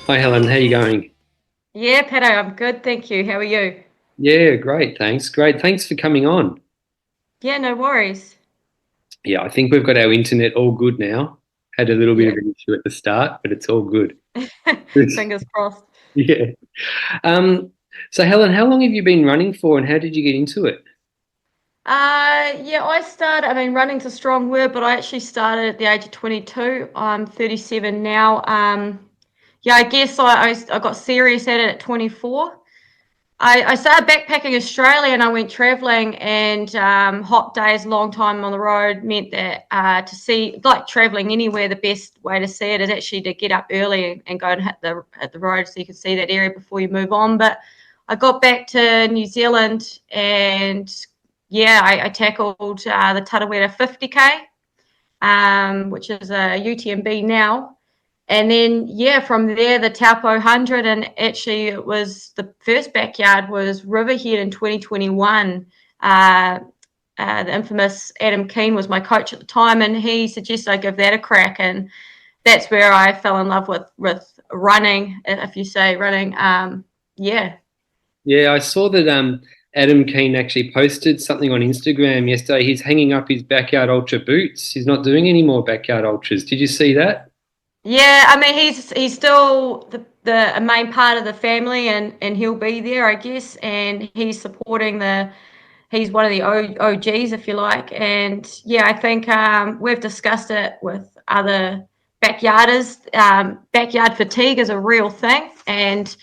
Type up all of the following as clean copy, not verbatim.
Hi Helen, how you going? Yeah, Pato, I'm good, thank you. How are you? Yeah, great, thanks. Great, thanks for coming on. Yeah, no worries. Yeah, I think we've got our internet all good now. Had a little bit of Yeah, an issue at the start, but it's all good. fingers crossed. Yeah. Um, so Helen, how long have you been running for and how did you get into it? Yeah, running's a strong word, but I actually started at the age of 22. I'm 37 now. Yeah, I guess I got serious at it at 24. I started backpacking Australia and I went traveling, and hot days, long time on the road meant that to see, like traveling anywhere, the best way to see it is actually to get up early and go and hit the road so you can see that area before you move on. But I got back to New Zealand and yeah, I tackled the Tarawera 50K, which is a UTMB now. And then, yeah, from there, the Taupo 100. And actually, it was the first backyard was Riverhead in 2021. The infamous Adam Keane was my coach at the time, and he suggested I give that a crack. And that's where I fell in love with running, if you say running. Yeah. Yeah, I saw that Adam Keane actually posted something on Instagram yesterday. He's hanging up his backyard ultra boots. He's not doing any more backyard ultras. Did you see that? Yeah, I mean he's still the a main part of the family, and he'll be there, I guess, and he's supporting the he's one of the OGs, if you like. And yeah, I think we've discussed it with other backyarders. Backyard fatigue is a real thing, and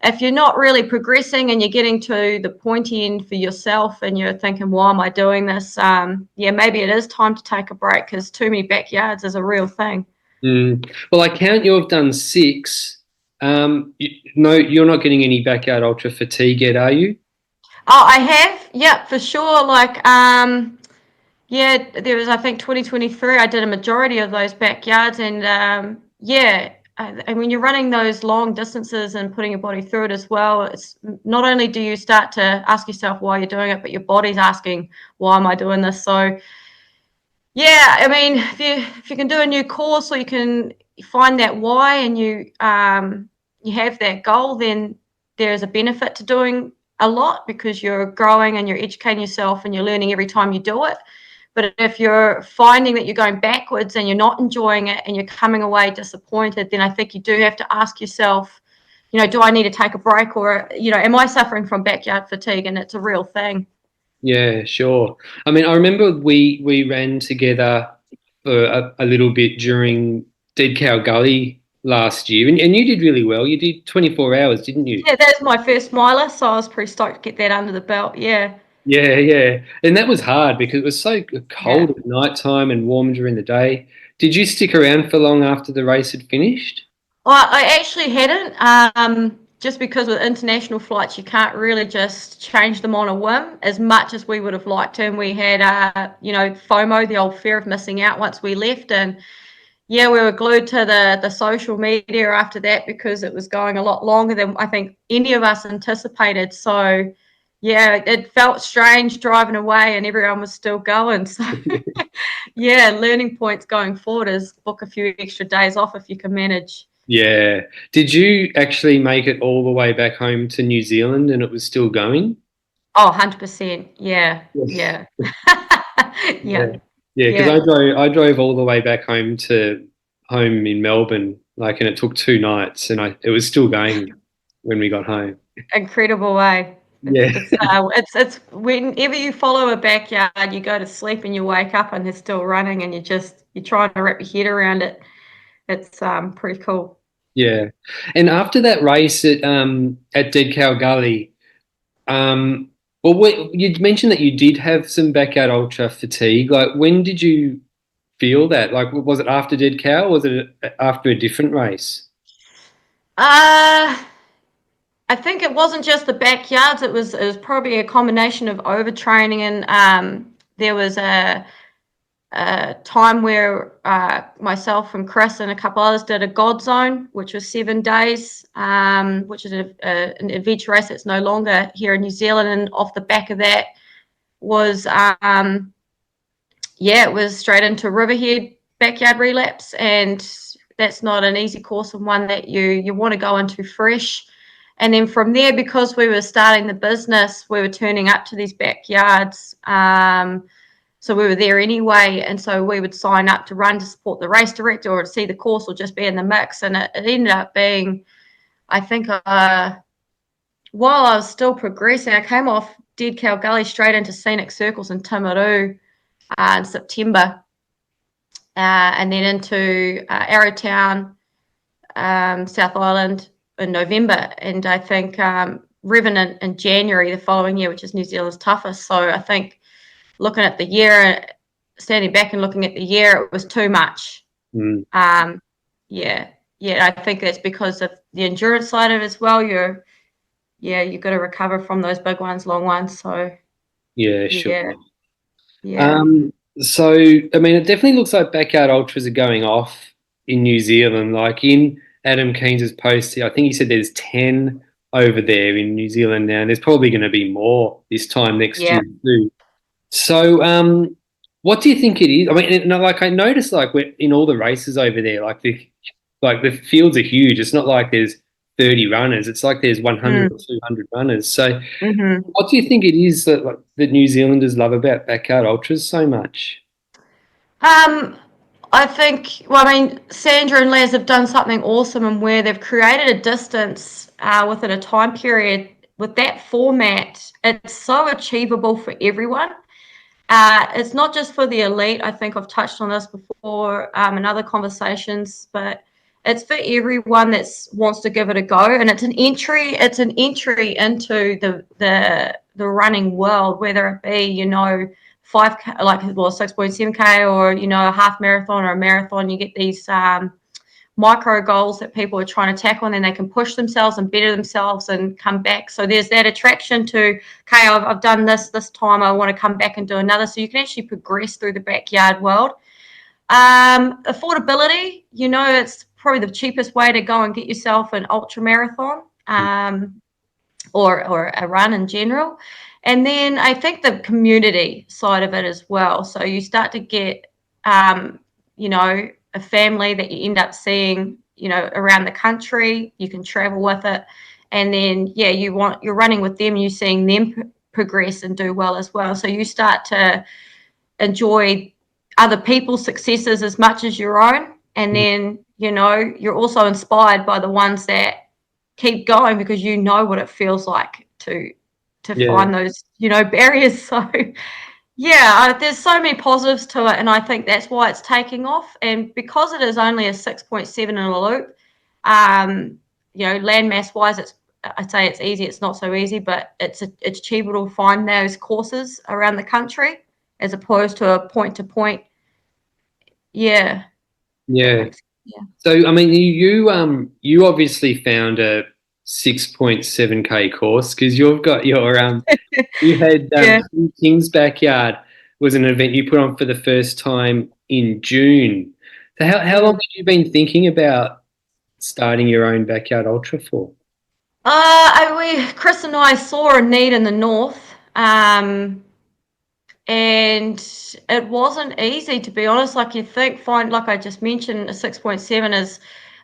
if you're not really progressing and you're getting to the pointy end for yourself and you're thinking, why am I doing this? Yeah, maybe it is time to take a break because too many backyards is a real thing. Well, I count you've done six. No, you're not getting any backyard ultra fatigue yet, are you? Oh, I have, yeah, for sure. Like, yeah, there was, I think, 2023. I did a majority of those backyards, and yeah, and when you're running those long distances and putting your body through it as well, it's not only do you start to ask yourself why you're doing it, but your body's asking, why am I doing this? So, yeah, I mean, if you can do a new course or you can find that why and you have that goal, then there is a benefit to doing a lot because you're growing and you're educating yourself and you're learning every time you do it. But if you're finding that you're going backwards and you're not enjoying it and you're coming away disappointed, then I think you do have to ask yourself, do I need to take a break, or, am I suffering from backyard fatigue? And it's a real thing. Yeah, sure. I mean, I remember we ran together for a little bit during Dead Cow Gully last year, and you did really well. You did 24 hours, didn't you? Yeah, that's my first miler, so I was pretty stoked to get that under the belt. Yeah, Yeah, yeah. And that was hard because it was so yeah. cold at night time and warm during the day. Did you stick around for long after the race had finished? Well, I actually hadn't, just because with international flights, you can't really just change them on a whim as much as we would have liked to. And we had, FOMO, the old fear of missing out once we left. And yeah, we were glued to the social media after that because it was going a lot longer than I think any of us anticipated. So yeah, it felt strange driving away and everyone was still going. So yeah, learning points going forward is book a few extra days off if you can manage. Yeah. Did you actually make it all the way back home to New Zealand and it was still going? Oh, 100%. Yeah, Yes. yeah. Yeah. Yeah, Yeah, because yeah. I drove all the way back home in Melbourne, like, and it took 2 nights, and I it was still going when we got home. Incredible way. Yeah, It's whenever you follow a backyard, you go to sleep and you wake up and they're still running and you're trying to wrap your head around it. It's pretty cool. yeah. And after that race at Dead Cow Gully, well, you'd mentioned that you did have some backyard ultra fatigue. Like, when did you feel that? Like, was it after Dead Cow, or was it after a different race? Uh I think it wasn't just the backyards. It was probably a combination of overtraining, and there was a time where myself and Chris and a couple others did a God Zone, which was 7 days, which is an adventure race that's no longer here in New Zealand. And off the back of that was, yeah, it was straight into Riverhead backyard relapse. And that's not an easy course and one that you want to go into fresh. And then from there, because we were starting the business, we were turning up to these backyards. So we were there anyway, and so we would sign up to run to support the race director or to see the course or just be in the mix. And it ended up being, I think, while I was still progressing, I came off Dead Cow Gully straight into Scenic Circles in Timaru in September, and then into Arrowtown, South Island in November. And I think Revenant in January the following year, which is New Zealand's toughest. So I think looking at the year, standing back and looking at the year, it was too much. Mm. Yeah, I think that's because of the endurance side of it as well. You've got to recover from those big ones, long ones. So Yeah, sure. yeah. So I mean, it definitely looks like backyard ultras are going off in New Zealand. Like in Adam Keynes's post here, I think he said there's 10 over there in New Zealand now, and there's probably going to be more this time next Yeah. year too. So, what do you think it is? I mean, like I noticed, like in all the races over there, like the fields are huge. It's not like there's 30 runners. It's like there's 100 or 200 runners. So, what do you think it is that like the New Zealanders love about backyard ultras so much? I think, well, I mean, Sandra and Les have done something awesome and where they've created a distance within a time period with that format. It's so achievable for everyone. It's not just for the elite. I think I've touched on this before in other conversations, but it's for everyone that wants to give it a go. And it's an entry. It's an entry into the running world, whether it be 5K, like 6.7K, or a half marathon or a marathon. You get these micro goals that people are trying to tackle, and then they can push themselves and better themselves and come back. So there's that attraction to, okay, I've done this time, I want to come back and do another. So you can actually progress through the backyard world. Affordability, it's probably the cheapest way to go and get yourself an ultra marathon or a run in general. And then I think the community side of it as well. So you start to get, a family that you end up seeing, around the country. You can travel with it, and then you're running with them. You're seeing them progress and do well as well. So you start to enjoy other people's successes as much as your own, and then you're also inspired by the ones that keep going because you know what it feels like to find those barriers. So there's so many positives to it, and I think that's why it's taking off. And because it is only a 6.7 in a loop, landmass wise, I'd say it's easy. It's not so easy, but it's achievable to find those courses around the country as opposed to a point to point. Yeah. So I mean, you obviously found a 6.7K course because you've got your you had King's Backyard was an event you put on for the first time in June. So how long have you been thinking about starting your own backyard ultra for? Chris and I saw a need in the north, and it wasn't easy, to be honest. Like you think, like I just mentioned, a 6.7 is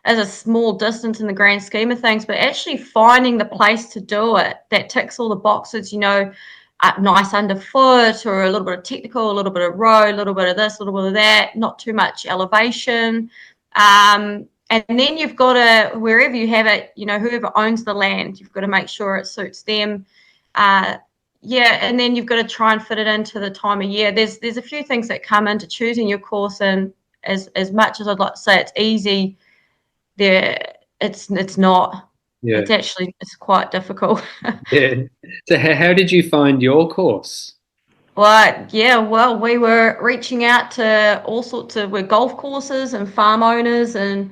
a small distance in the grand scheme of things, but actually finding the place to do it that ticks all the boxes, nice underfoot, or a little bit of technical, a little bit of road, a little bit of this, a little bit of that, not too much elevation. And then you've got to, wherever you have it, whoever owns the land, you've got to make sure it suits them. And then you've got to try and fit it into the time of year. There's a few things that come into choosing your course, and as much as I'd like to say it's easy, it's not. Yeah. It's quite difficult. Yeah. So how did you find your course? Well, we were reaching out to all sorts of golf courses and farm owners, and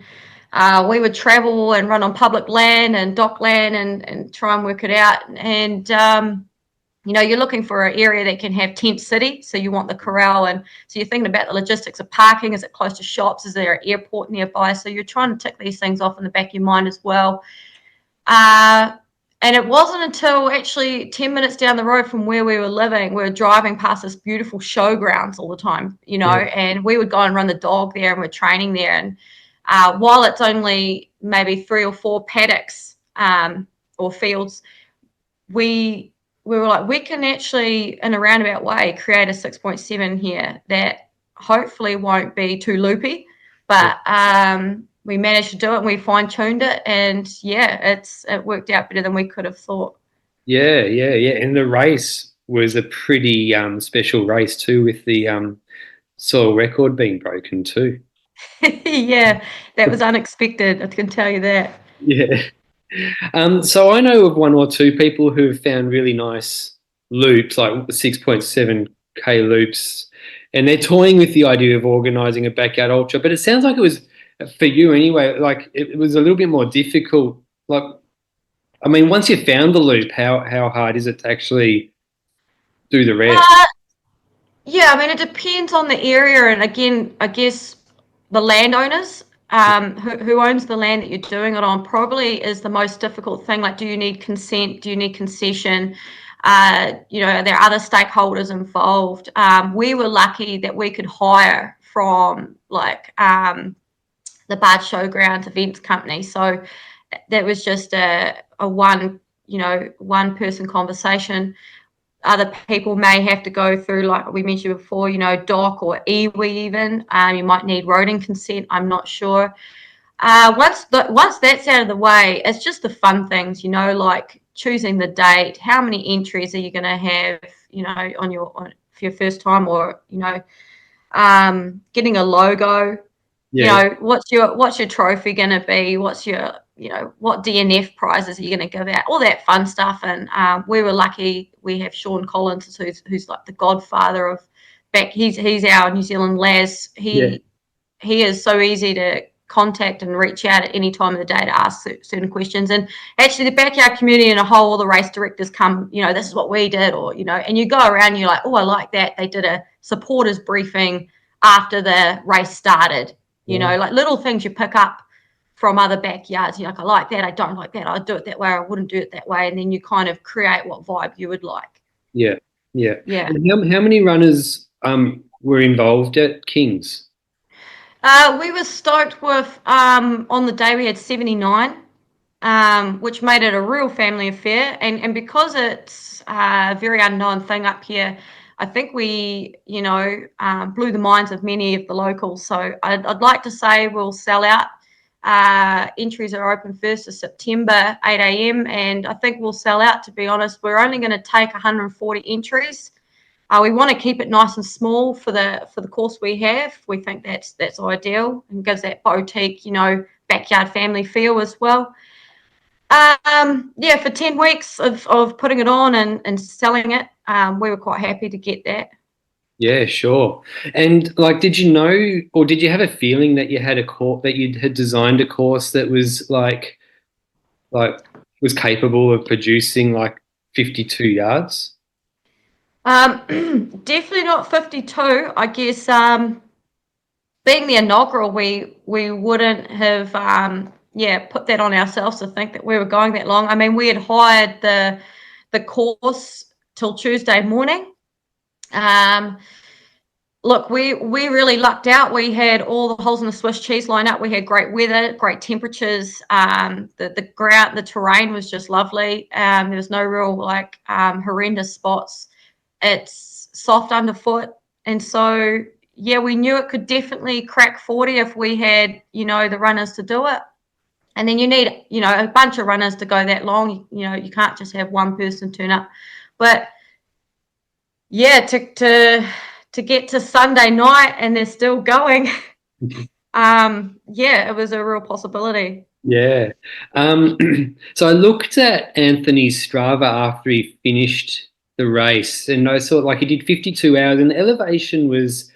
we would travel and run on public land and dock land and try and work it out. And you're looking for an area that can have tent city, so you want the corral, and so you're thinking about the logistics of parking. Is it close to shops? Is there an airport nearby? So you're trying to tick these things off in the back of your mind as well. And it wasn't until actually 10 minutes down the road from where we were living, we were driving past this beautiful showgrounds all the time, and we would go and run the dog there, and we're training there. And while it's only maybe 3 or 4 paddocks or fields, we were like, we can actually, in a roundabout way, create a 6.7 here that hopefully won't be too loopy, but we managed to do it and we fine-tuned it, and it worked out better than we could have thought. Yeah, yeah, yeah. And the race was a pretty special race too, with the soil record being broken too. Yeah, that was unexpected, I can tell you that. Yeah. So I know of one or two people who have found really nice loops, like 6.7K loops, and they're toying with the idea of organising a backyard ultra. But it sounds like it was for you anyway. Like it was a little bit more difficult. Like, I mean, once you found the loop, how hard is it to actually do the rest? Yeah, I mean, it depends on the area, and again, I guess the landowners, who owns the land that you're doing it on, probably is the most difficult thing. Like, do you need consent? Do you need concession? There are other stakeholders involved. We were lucky that we could hire from the Bard Showgrounds events company, so that was just a one person conversation. Other people may have to go through, like we mentioned before, DOC or iwi even. You might need roading consent, I'm not sure. Once that's out of the way, it's just the fun things, like choosing the date, how many entries are you going to have, for your first time, or, getting a logo. Yeah, What's your trophy going to be? What's your, what DNF prizes are you going to give out? All that fun stuff. And we were lucky. We have Sean Collins, who's like the godfather of back. He's our New Zealand Las. yeah, He is so easy to contact and reach out at any time of the day to ask certain questions. And actually, the backyard community in a whole, all the race directors come. This is what we did, or and you go around. And you're like, oh, I like that. They did a supporters briefing after the race started. yeah, Like little things you pick up from other backyards. You're like, I like that, I don't like that, I'd do it that way, I wouldn't do it that way. And then you kind of create what vibe you would like. yeah, yeah. Yeah. And how many runners were involved at Kings? We were stoked with, on the day we had 79, which made it a real family affair. And because it's a very unknown thing up here, I think we, blew the minds of many of the locals. So I'd like to say we'll sell out. Entries are open 1st of September, 8 a.m. And I think we'll sell out, to be honest. We're only going to take 140 entries. We want to keep it nice and small for the course we have. We think that's ideal and gives that boutique, backyard family feel as well. For 10 weeks of putting it on and selling it, we were quite happy to get that. Yeah, sure. And like, did you know, or did you have a feeling that you had a course, that you had designed a course that was like was capable of producing like 52 yards? Definitely not 52. I guess being the inaugural, we wouldn't have put that on ourselves to think that we were going that long. I mean, we had hired the course till Tuesday morning. Look, we really lucked out. We had all the holes in the Swiss cheese line up. We had great weather, great temperatures. The ground, the terrain was just lovely. There was no real horrendous spots. It's soft underfoot, and so we knew it could definitely crack 40 if we had the runners to do it. And then you need a bunch of runners to go that long. You can't just have one person turn up. But to get to Sunday night and they're still going, it was a real possibility. Yeah. So I looked at Anthony's Strava after he finished the race, and I saw like he did 52 hours, and the elevation was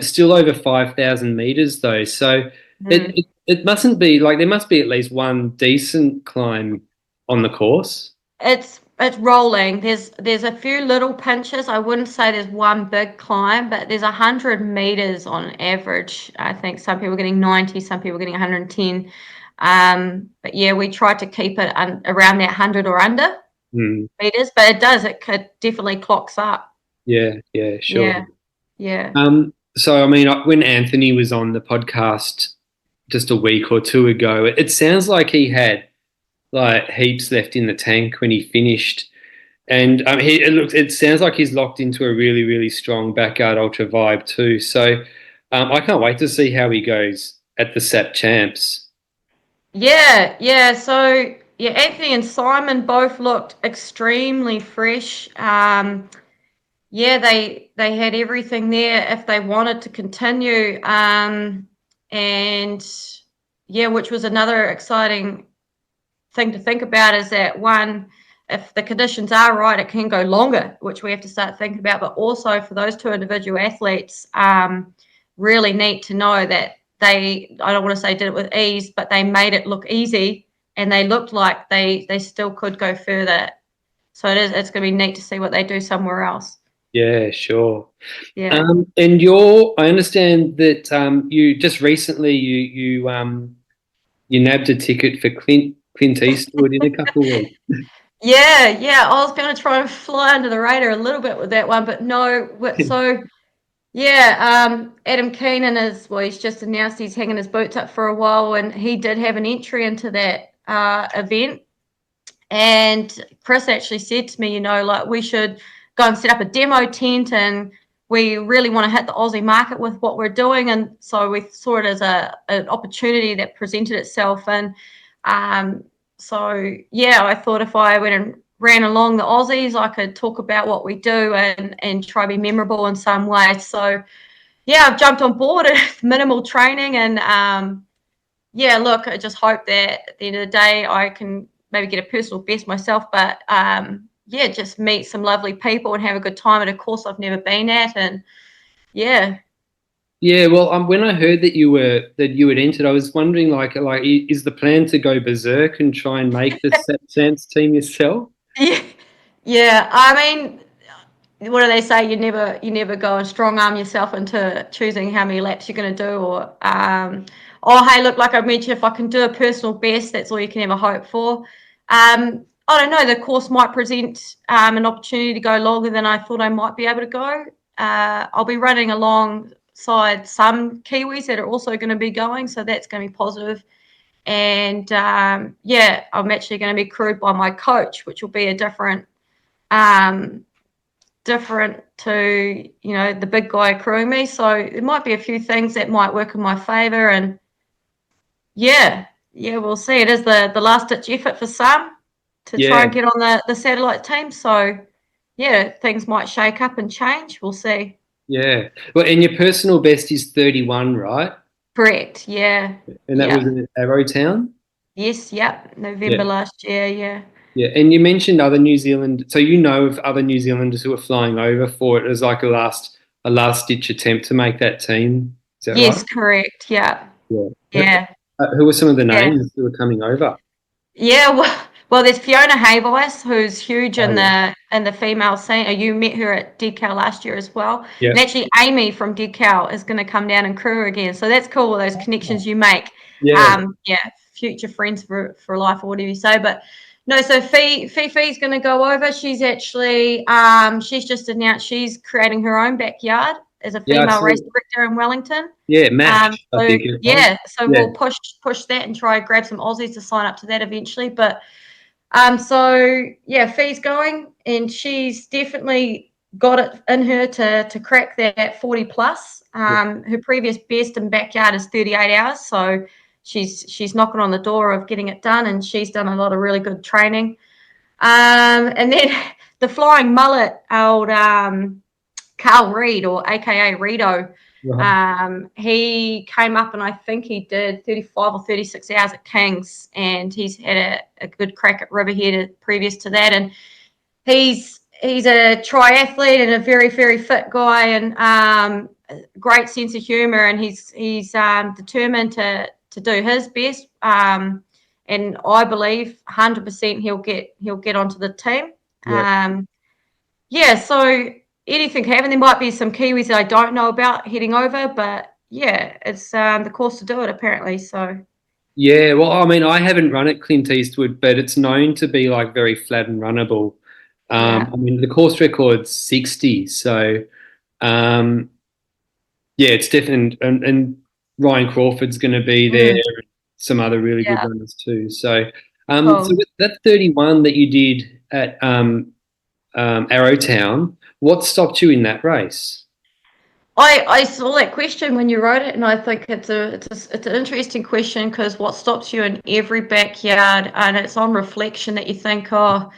still over 5,000 meters though. So it mustn't be like, there must be at least one decent climb on the course. It's rolling. There's a few little pinches. I wouldn't say there's one big climb, but there's 100 meters on average. I think some people are getting 90, some people are getting 110. But we tried to keep it around that 100 or under meters, but it definitely clocks up. Yeah, sure. Yeah. So I mean, when Anthony was on the podcast, just a week or two ago. It sounds like he had like heaps left in the tank when he finished. And it sounds like he's locked into a really, really strong backyard ultra vibe too. So I can't wait to see how he goes at the SAP Champs. Yeah, yeah. So yeah, Anthony and Simon both looked extremely fresh. Yeah, they had everything there if they wanted to continue. And yeah, which was another exciting thing to think about is that one, if the conditions are right, it can go longer, which we have to start thinking about. But also for those two individual athletes, really neat to know that I don't want to say did it with ease, but they made it look easy and they looked like they still could go further. So it's going to be neat to see what they do somewhere else. Yeah, sure. Yeah. And I understand that you just recently you nabbed a ticket for Clint Eastwood in a couple of weeks. Yeah, yeah. I was going to try and fly under the radar a little bit with that one, but no. So yeah, Adam Keenan he's just announced he's hanging his boots up for a while, and he did have an entry into that event. And Chris actually said to me, like we should go and set up a demo tent, and we really want to hit the Aussie market with what we're doing. And so we saw it as an opportunity that presented itself. And so, yeah, I thought if I went and ran along the Aussies, I could talk about what we do and try to be memorable in some way. So, yeah, I've jumped on board with minimal training. And yeah, look, I just hope that at the end of the day, I can maybe get a personal best myself, but yeah, just meet some lovely people and have a good time at a course I've never been at. And yeah. Yeah, well, when I heard that you had entered, I was wondering is the plan to go berserk and try and make the SAP team yourself? Yeah, yeah. I mean, what do they say? You never go and strong arm yourself into choosing how many laps you're going to do, or oh hey, look, like I mentioned, if I can do a personal best, that's all you can ever hope for. I don't know. The course might present an opportunity to go longer than I thought I might be able to go. I'll be running alongside some Kiwis that are also going to be going, so that's going to be positive. And yeah, I'm actually going to be crewed by my coach, which will be a um, different to the big guy crewing me. So there might be a few things that might work in my favour. And yeah, we'll see. It is the last ditch effort for some to try Yeah, and get on the satellite team. So yeah, things might shake up and change. We'll see. yeah. Well, and your personal best is 31, right? Correct. Yeah. And that was Yeah. in Arrowtown? Yes. Yep. November Yeah. last year. Yeah. Yeah. And you mentioned other New Zealand, so you know of other New Zealanders who are flying over for it as like a last ditch attempt to make that team. Is that right? Yes. Correct. Yeah. Yeah. Yeah. Who are some of the Yeah. names who are coming over? Yeah, well, there's Fiona Hayvice, who's huge Oh in yeah. the female scene. You met her at DeadCal last year as well. Yeah. And actually, Amy from DeadCal is going to come down and crew again. So that's cool. Those connections you make. Yeah. Yeah, future friends for life or whatever you say. But no, so Fifi's going to go over. She's actually she's just announced she's creating her own backyard as a Yeah, I female saw. race director in Wellington. Yeah, Mash, I So think it was. yeah, so Yeah. we'll push that and try and grab some Aussies to sign up to that eventually. But so yeah, Fee's going, and she's definitely got it in her to crack that 40 plus. Yeah. Her previous best in backyard is 38 hours, so she's knocking on the door of getting it done, and she's done a lot of really good training. And then the flying mullet, old Carl Reed, or AKA Redo. Right. He came up and I think he did 35 or 36 hours at Kings, and he's had a good crack at Riverhead previous to that. And he's a triathlete and a very, very fit guy, and great sense of humour, and he's determined to do his best. And I believe 100% he'll get onto the team. Yeah. Yeah, so anything can happen. There might be some Kiwis that I don't know about heading over, but yeah, it's the course to do it apparently. So Yeah, well, I mean, I haven't run at Clint Eastwood, but it's known to be like very flat and runnable. yeah, I mean, the course record's 60, so um, yeah, it's definitely and Ryan Crawford's going to be there, Mm, and some other really good yeah, runners too. So, so cool. with that 31 that you did at Arrowtown, what stopped you in that race? I saw that question when you wrote it, and I think it's an interesting question because what stops you in every backyard, and it's on reflection that you think, oh,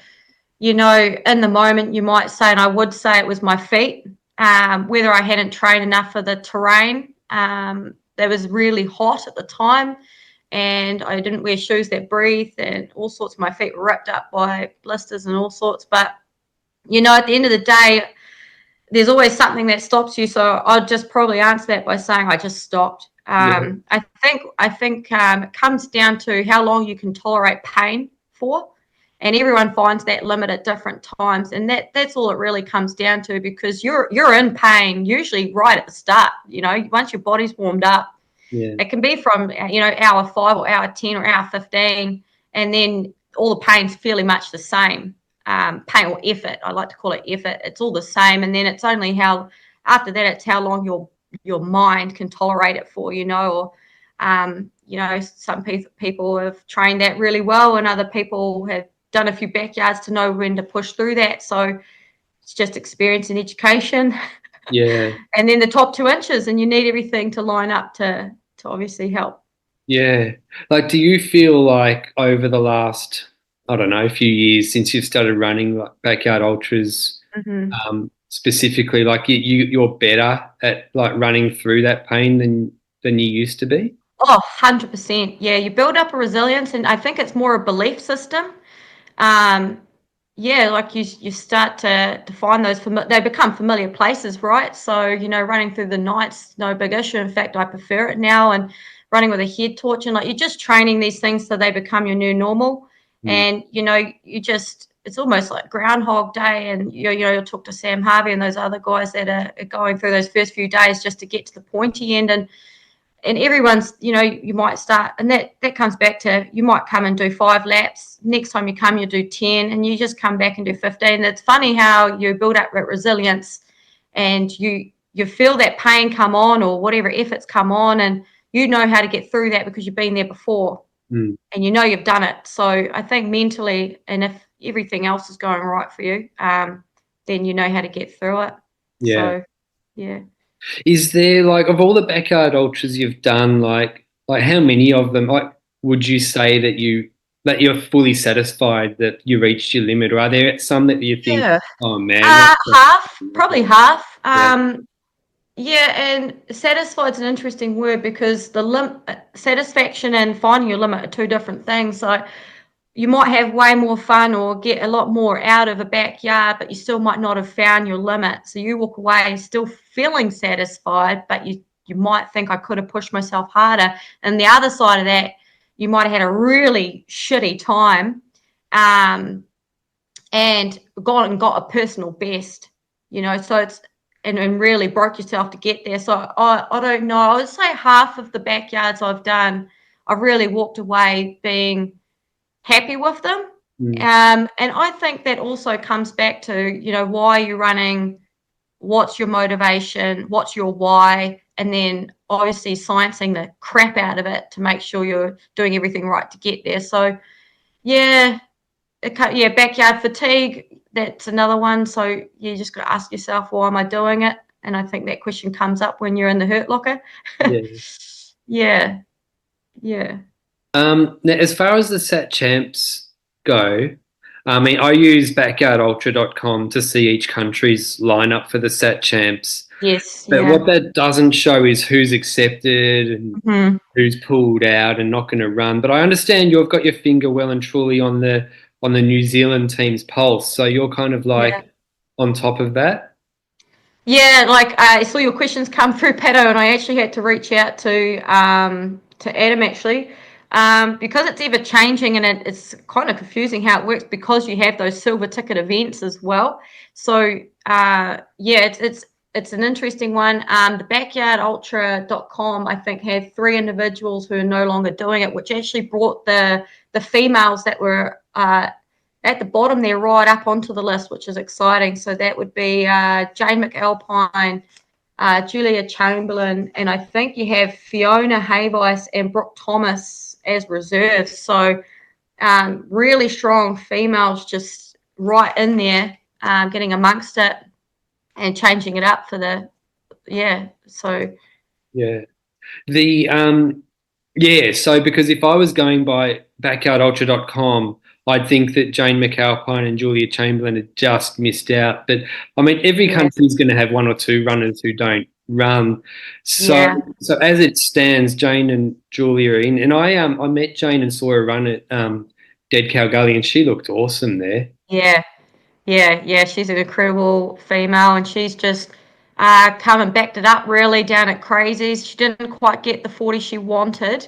in the moment you might say, and I would say it was my feet, whether I hadn't trained enough for the terrain. That was really hot at the time, and I didn't wear shoes that breathed, and all sorts of my feet were ripped up by blisters and all sorts. But at the end of the day, there's always something that stops you. So I'll just probably answer that by saying I just stopped. Yeah, I think it comes down to how long you can tolerate pain for, and everyone finds that limit at different times, and that's all it really comes down to, because you're in pain usually right at the start. Once your body's warmed up, yeah, it can be from hour 5 or hour 10 or hour 15, and then all the pain's fairly much the same. Pain or effort, I like to call it effort. It's all the same, and then it's only how after that it's how long your mind can tolerate it for. Or some people have trained that really well, and other people have done a few backyards to know when to push through that. So it's just experience and education. yeah, And then the top 2 inches, and you need everything to line up to obviously help. yeah. Like, do you feel like over the last, I don't know, few years since you've started running like backyard ultras, Mm-hmm. specifically, like you're better at like running through that pain than you used to be? Oh, 100%. Yeah, you build up a resilience, and I think it's more a belief system. Um, yeah, like you start to find those they become familiar places, right? So running through the night's no big issue. In fact, I prefer it now. And running with a head torch, and like you're just training these things so they become your new normal. Mm, And it's almost like Groundhog Day. And you'll talk to Sam Harvey and those other guys that are going through those first few days just to get to the pointy end. And everyone's, you might start, and that comes back to, you might come and do 5 laps. Next time you come, you do 10, and you just come back and do 15. It's funny how you build up that resilience, and you feel that pain come on, or whatever efforts come on, and you know how to get through that because you've been there before, mm, and you've done it. So I think mentally, and if everything else is going right for you, then you know how to get through it. yeah. So yeah. Is there like of all the backyard ultras you've done, like how many of them like would you say that you're fully satisfied that you reached your limit, or are there some that you think, Yeah. oh man, that's Half, probably half. yeah, Yeah, and satisfied is an interesting word, because satisfaction and finding your limit are two different things. So you might have way more fun or get a lot more out of a backyard, but you still might not have found your limit. So you walk away still feeling satisfied, but you might think, I could have pushed myself harder. And the other side of that, you might have had a really shitty time. And gone and got a personal best, so it's and really broke yourself to get there. So I don't know. I would say half of the backyards I've done, I've really walked away being happy with them. mm, And I think that also comes back to, why you're running, what's your motivation, what's your why, and then obviously sciencing the crap out of it to make sure you're doing everything right to get there. So yeah, backyard fatigue, that's another one. So you just got to ask yourself, why am I doing it? And I think that question comes up when you're in the hurt locker. yeah. Yeah, yeah. Now, as far as the Sat Champs go, I mean, I use backyardultra.com to see each country's lineup for the Sat Champs. Yes, But yeah. what that doesn't show is who's accepted and Mhm. who's pulled out and not going to run. But I understand you've got your finger well and truly on the New Zealand team's pulse, so you're kind of Yeah. like on top of that. Yeah, like I saw your questions come through, Pato, and I actually had to reach out to Adam actually, because it's ever changing, and it's kind of confusing how it works, because you have those silver ticket events as well. So yeah, it's an interesting one. The backyardultra.com, I think, had 3 individuals who are no longer doing it, which actually brought the females that were at the bottom there right up onto the list, which is exciting. So that would be Jane McAlpine, Julia Chamberlain, and I think you have Fiona Hayvice and Brooke Thomas as reserves. So really strong females just right in there, getting amongst it and changing it up for the, yeah. So, Yeah. The Yeah, so because if I was going by backyardultra.com, I'd think that Jane McAlpine and Julia Chamberlain had just missed out. But I mean, every yeah, country is going to have one or two runners who don't run. So, yeah, so as it stands, Jane and Julia are in. And I met Jane and saw her run at Dead Cow Gully, and she looked awesome there. yeah. Yeah, she's an incredible female, and she's just come and backed it up really down at Crazies. She didn't quite get the 40 she wanted,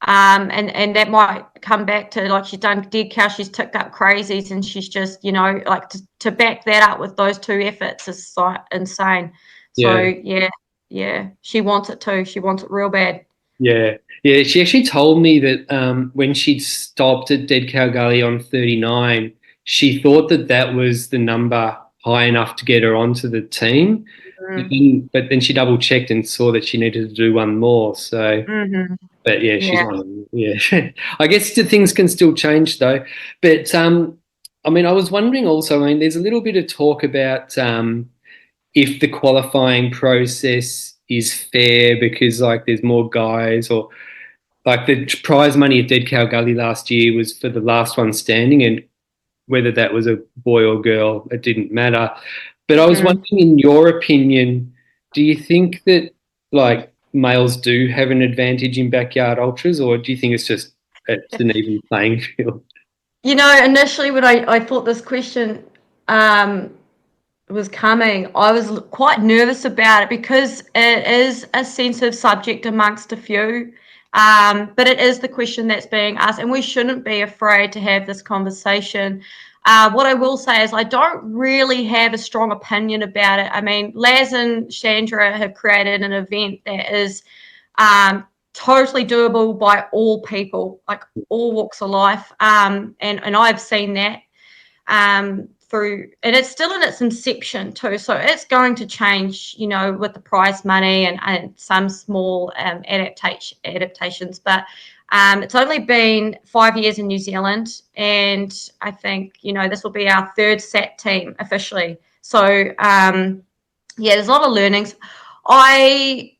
and that might come back to, like, she's done Dead Cow, she's ticked up Crazies, and she's just, like, to back that up with those two efforts is so insane. So Yeah. yeah, she wants it too. She wants it real bad. Yeah, yeah. She actually told me that when she'd stopped at Dead Cow Gully on 39, she thought that that was the number high enough to get her onto the team. Mm, But then she double checked and saw that she needed to do one more. So, mm-hmm. but yeah, she's Yeah. on. Yeah, I guess the things can still change though. But I mean, I was wondering also. I mean, there's a little bit of talk about if the qualifying process is fair because like there's more guys or like the prize money at Dead Cow Gully last year was for the last one standing, and whether that was a boy or girl, it didn't matter. But I was Mm. wondering, in your opinion, do you think that like males do have an advantage in backyard ultras, or do you think it's an even playing field? Initially when I thought this question um, was coming, I was quite nervous about it because it is a sensitive subject amongst a few. But it is the question that's being asked, and we shouldn't be afraid to have this conversation. What I will say is I don't really have a strong opinion about it. I mean, Laz and Chandra have created an event that is totally doable by all people, like all walks of life. And I've seen that through, and it's still in its inception too. So it's going to change, with the prize money and some small adaptations. But it's only been 5 years in New Zealand, and I think this will be our third SAT team officially. So yeah, there's a lot of learnings. I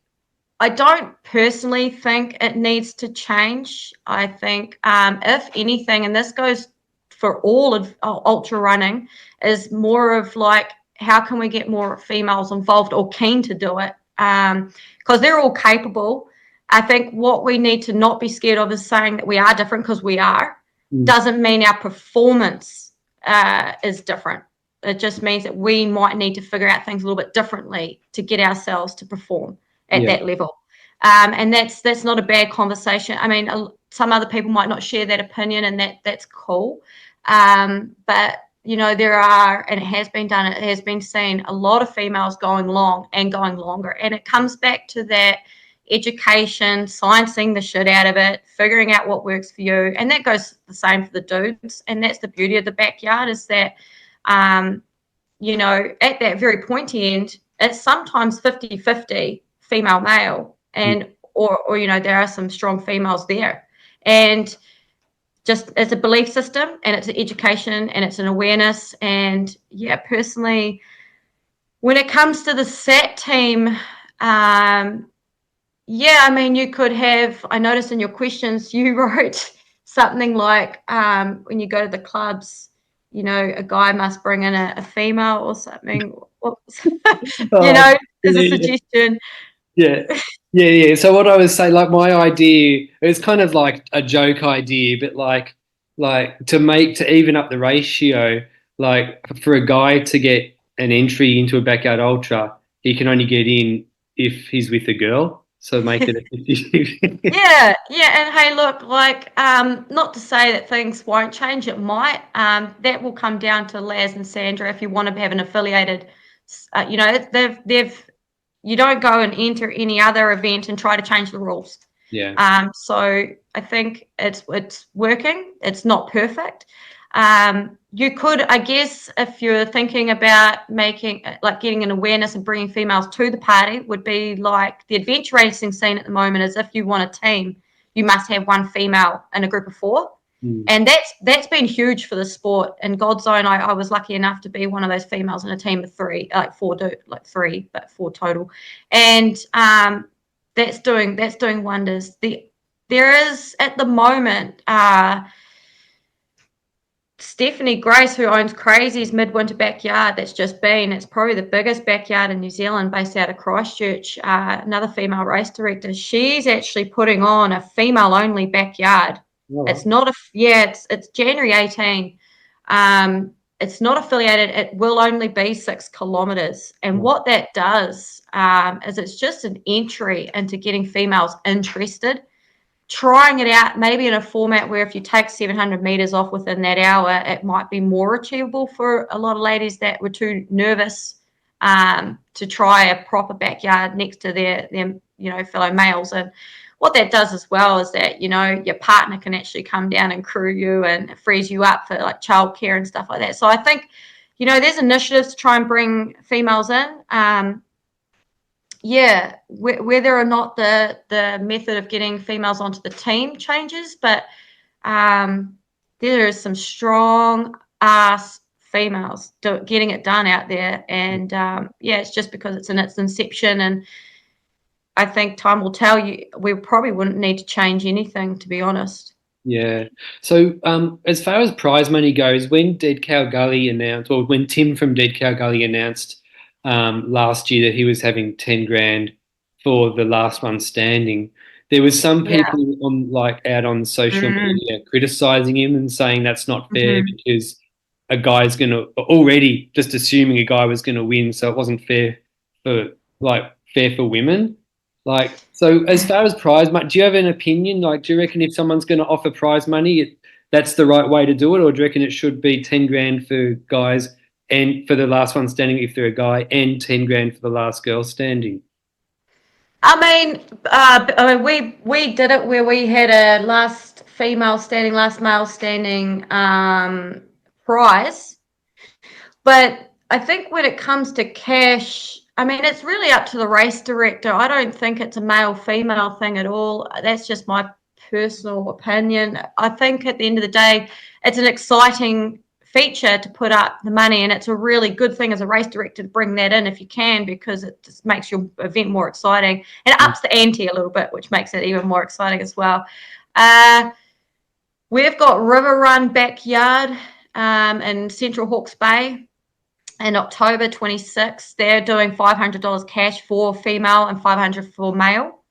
don't personally think it needs to change. I think, if anything, and this goes for all of ultra running, is more of like, how can we get more females involved or keen to do it? Because they're all capable. I think what we need to not be scared of is saying that we are different, because we are. Mm. Doesn't mean our performance is different. It just means that we might need to figure out things a little bit differently to get ourselves to perform at Yeah, that level. And that's not a bad conversation. I mean, some other people might not share that opinion, and that's cool. But there are, and it has been done, it has been seen, a lot of females going long and going longer, and it comes back to that education, sciencing the shit out of it, figuring out what works for you, and that goes the same for the dudes. And that's the beauty of the backyard, is that at that very pointy end, it's sometimes 50-50 female male, and or there are some strong females there. And just, it's a belief system, and it's an education, and it's an awareness. And yeah, personally, when it comes to the SAT team, yeah, I mean, you could have, I noticed in your questions you wrote something like, when you go to the clubs, a guy must bring in a female or something. Whoops. oh, As a yeah, suggestion. yeah, yeah. So what I was saying, like my idea, it was kind of like a joke idea, but like to even up the ratio, like for a guy to get an entry into a backyard ultra, he can only get in if he's with a girl. So make it a 50. Yeah, and hey, look, like, not to say that things won't change, it might. That will come down to Laz and Sandra if you want to have an affiliated. They've you don't go and enter any other event and try to change the rules. Yeah. So I think it's working. It's not perfect. You could, I guess, if you're thinking about making, like, getting an awareness and bringing females to the party, would be like the adventure racing scene at the moment is if you want a team, you must have one female in a group of four. Mm. And that's been huge for the sport. In God's Own, I was lucky enough to be one of those females in a team of three, like three, but four total. And that's doing wonders. There is at the moment Stephanie Grace, who owns Crazy's Midwinter Backyard, that's just been, it's probably the biggest backyard in New Zealand, based out of Christchurch, another female race director. She's actually putting on a female-only backyard. Oh, It's not it's January 18. It's not affiliated. It will only be 6 kilometres. And what that does is it's just an entry into getting females interested, trying it out maybe in a format where if you take 700 meters off within that hour, it might be more achievable for a lot of ladies that were too nervous to try a proper backyard next to their fellow males. And what that does as well is that, your partner can actually come down and crew you, and it frees you up for like childcare and stuff like that. So I think, there's initiatives to try and bring females in. Whether or not the method of getting females onto the team changes, but there is some strong ass females getting it done out there. And it's just because it's in its inception, and I think time will tell. We probably wouldn't need to change anything, to be honest. Yeah. So as far as prize money goes, when Dead Cow Gully announced, or when Tim from Dead Cow Gully announced last year that he was having 10 grand for the last one standing, there was some people out on social media criticizing him and saying that's not fair because a guy's going to already just assuming a guy was going to win, so it wasn't fair for women. So as far as prize money, do you have an opinion? Do you reckon if someone's going to offer prize money, that's the right way to do it, or do you reckon it should be 10 grand for guys and for the last one standing if they're a guy, and 10 grand for the last girl standing? We did it where we had a last female standing, last male standing prize. But I think when it comes to cash, it's really up to the race director. I don't think it's a male-female thing at all. That's just my personal opinion. I think at the end of the day, it's an exciting feature to put up the money, and it's a really good thing as a race director to bring that in if you can, because it just makes your event more exciting and it ups the ante a little bit, which makes it even more exciting as well. We've got River Run Backyard in Central Hawke's Bay in October 26th. They're doing $500 cash for female and $500 for male,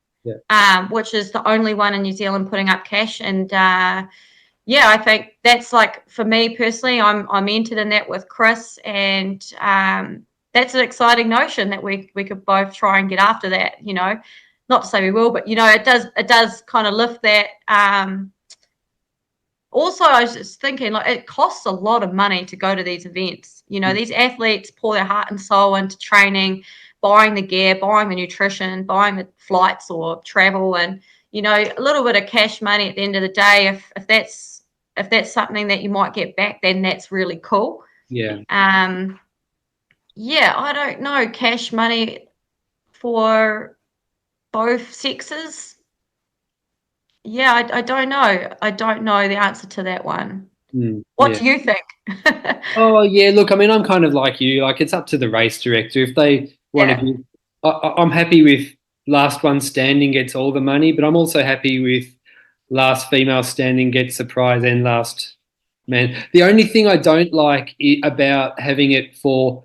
which is the only one in New Zealand putting up cash. And I think that's, like, for me personally, I'm entered in that with Chris, and that's an exciting notion that we could both try and get after that. Not to say we will, but it does kind of lift that. Also, I was just thinking, it costs a lot of money to go to these events. These athletes pour their heart and soul into training, buying the gear, buying the nutrition, buying the flights or travel, and a little bit of cash money at the end of the day. If that's something that you might get back, then that's really cool. Yeah. I don't know, cash money for both sexes. I don't know. I don't know the answer to that one. What do you think? Oh, yeah, look, I'm kind of like you. It's up to the race director. If they want to give, I'm happy with last one standing gets all the money, but I'm also happy with last female standing gets a prize and last man. The only thing I don't like about having it for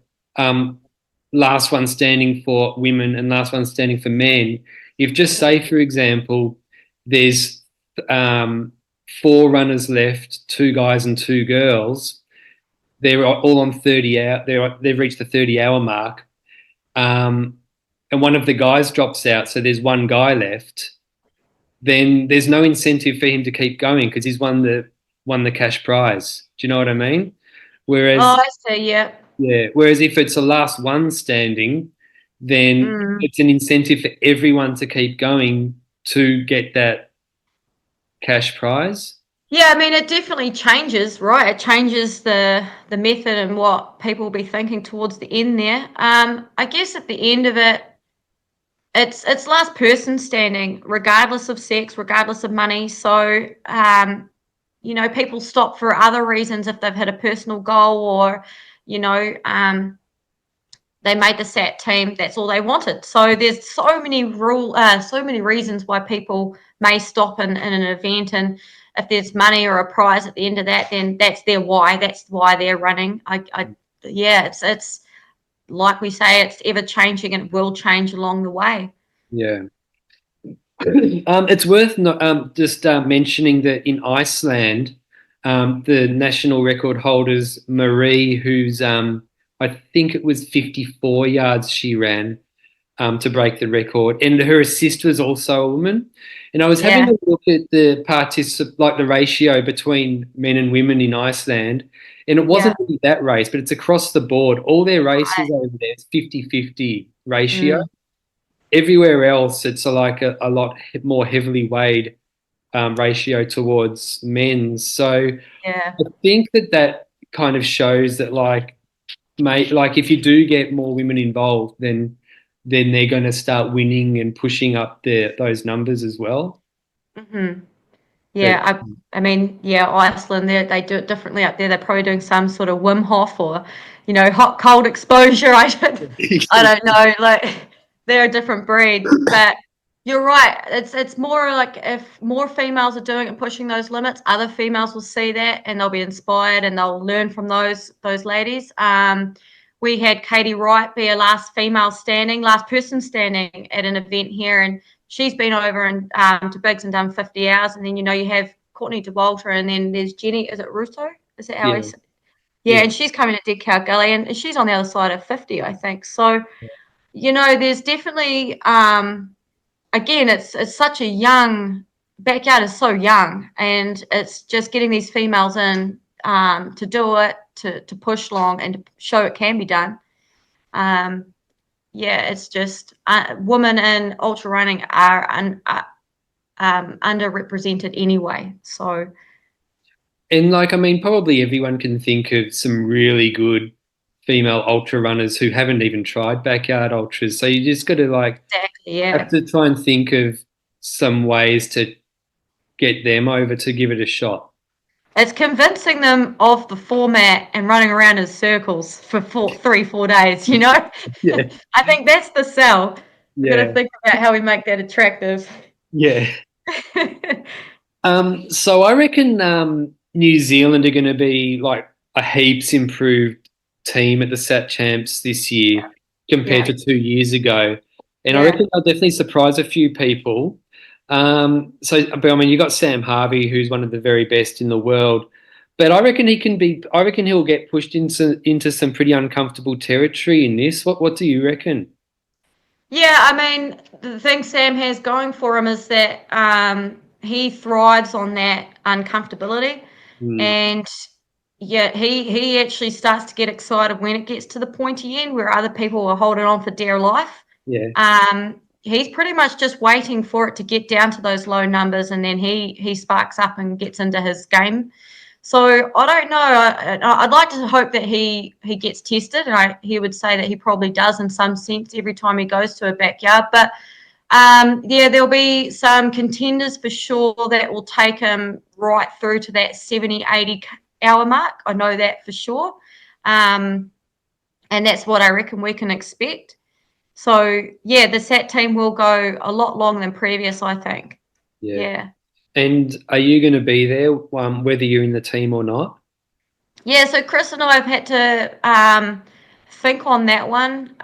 last one standing for women and last one standing for men, if just say, for example, there's 4 runners left, 2 guys and 2 girls. They're all on 30 hours. They've reached the 30-hour mark, and one of the guys drops out, so there's 1 guy left. Then there's no incentive for him to keep going because he's won the cash prize. Do you know what I mean? Whereas, I see, yeah. Whereas if it's a last one standing, then it's an incentive for everyone to keep going to get that cash prize. Yeah, I mean, it definitely changes, right? It changes the method and what people will be thinking towards the end there. I guess at the end of it, it's last person standing, regardless of sex, regardless of money. So, people stop for other reasons if they've hit a personal goal or, you know, they made the SAT team. That's all they wanted. So there's so many reasons why people may stop in an event, and if there's money or a prize at the end of that, then that's their why. That's why they're running. Yeah, it's like we say, it's ever changing and it will change along the way. Yeah. It's worth just mentioning that in Iceland, the national record holders Marie, who's I think it was 54 yards she ran to break the record, and her assist was also a woman. And I was having Yeah, a look at like the ratio between men and women in Iceland, and it yeah, wasn't really that race, but it's across the board. All their races over there is 50-50 ratio. mm, Everywhere else, it's a lot more heavily weighed ratio towards men's. So yeah. I think that kind of shows that like if you do get more women involved, then they're going to start winning and pushing up those numbers as well. hmm But Yeah, I mean, yeah, Iceland, they do it differently up there. They're probably doing some sort of Wim Hof or, hot cold exposure. I don't know. Like they're a different breed, but you're right. It's more like if more females are doing it and pushing those limits, other females will see that and they'll be inspired and they'll learn from those ladies. We had Katie Wright be a last person standing at an event here, and she's been over and to Biggs and done 50 hours, and then you have Courtney DeWalter, and then there's Jenny. Is it Russo? Is that how I yeah, say? Yeah, yeah, and she's coming to Dead Cow Gully, and she's on the other side of 50, I think. So there's definitely again, it's such a young backyard is so young, and it's just getting these females in to do it, to push long, and to show it can be done. Um, yeah, it's just women in ultra running are underrepresented anyway. So and like I mean, probably everyone can think of some really good female ultra runners who haven't even tried backyard ultras. So you just got to exactly, have yeah. to try and think of some ways to get them over to give it a shot. It's convincing them of the format and running around in circles for 4 days, Yeah, I think that's the sell. We've got to yeah, think about how we make that attractive. yeah. So I reckon New Zealand are going to be like a heaps improved team at the Sat Champs this year compared Yeah, to 2 years ago, and I yeah. reckon they'll definitely surprise a few people. But I mean, you got Sam Harvey, who's one of the very best in the world, but I reckon he can be. I reckon he'll get pushed into some pretty uncomfortable territory in this. What do you reckon? Yeah, I mean, the thing Sam has going for him is that he thrives on that uncomfortability. Hmm, And yeah, he actually starts to get excited when it gets to the pointy end where other people are holding on for dear life. yeah, He's pretty much just waiting for it to get down to those low numbers, and then he sparks up and gets into his game. So I don't know. I'd like to hope that he gets tested, and he would say that he probably does in some sense every time he goes to a backyard. But yeah, there'll be some contenders for sure that will take him right through to that 70, 80 hour mark. I know that for sure. Um, and that's what I reckon we can expect. So yeah, the SAT team will go a lot longer than previous, I think. yeah. Yeah. And are you going to be there, whether you're in the team or not? Yeah, so Chris and I have had to think on that one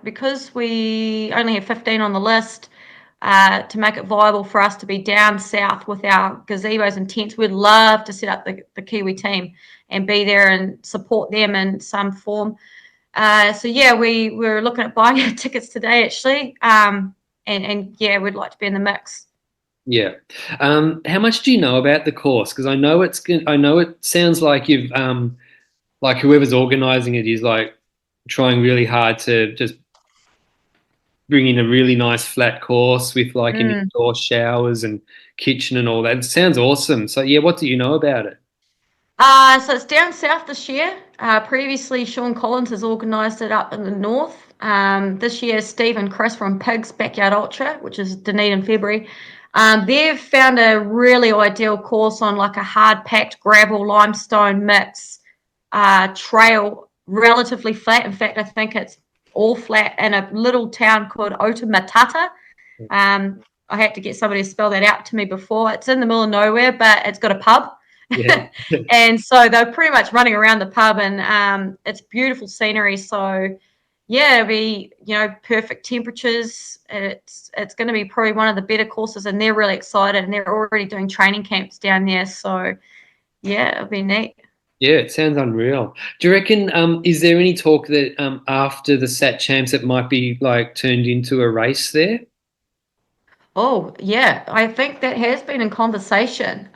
because we only have 15 on the list to make it viable for us to be down south with our gazebos and tents. We'd love to set up the Kiwi team and be there and support them in some form. So yeah, we were looking at buying our tickets today actually, and yeah, we'd like to be in the mix. Yeah. How much do you know about the course? Because I know it sounds like you've like whoever's organizing it is like trying really hard to just bring in a really nice flat course with like an Mm. indoor showers and kitchen and all that. It sounds awesome. So yeah, what do you know about it? So it's down south this year. Previously, Sean Collins has organised it up in the north. This year, Steve and Chris from Pigs Backyard Ultra, which is Dunedin in February, they've found a really ideal course on like a hard packed gravel limestone mix trail, relatively flat. In fact, I think it's all flat in a little town called Otamatata. Um, I had to get somebody to spell that out to me before. It's in the middle of nowhere, but it's got a pub. Yeah. And so they're pretty much running around the pub, and it's beautiful scenery. So yeah, it'll be, perfect temperatures. It's going to be probably one of the better courses, and they're really excited, and they're already doing training camps down there. So yeah, it'll be neat. Yeah, it sounds unreal. Do you reckon, is there any talk that after the Sat Champs it might be like turned into a race there? Oh, yeah, I think that has been in conversation,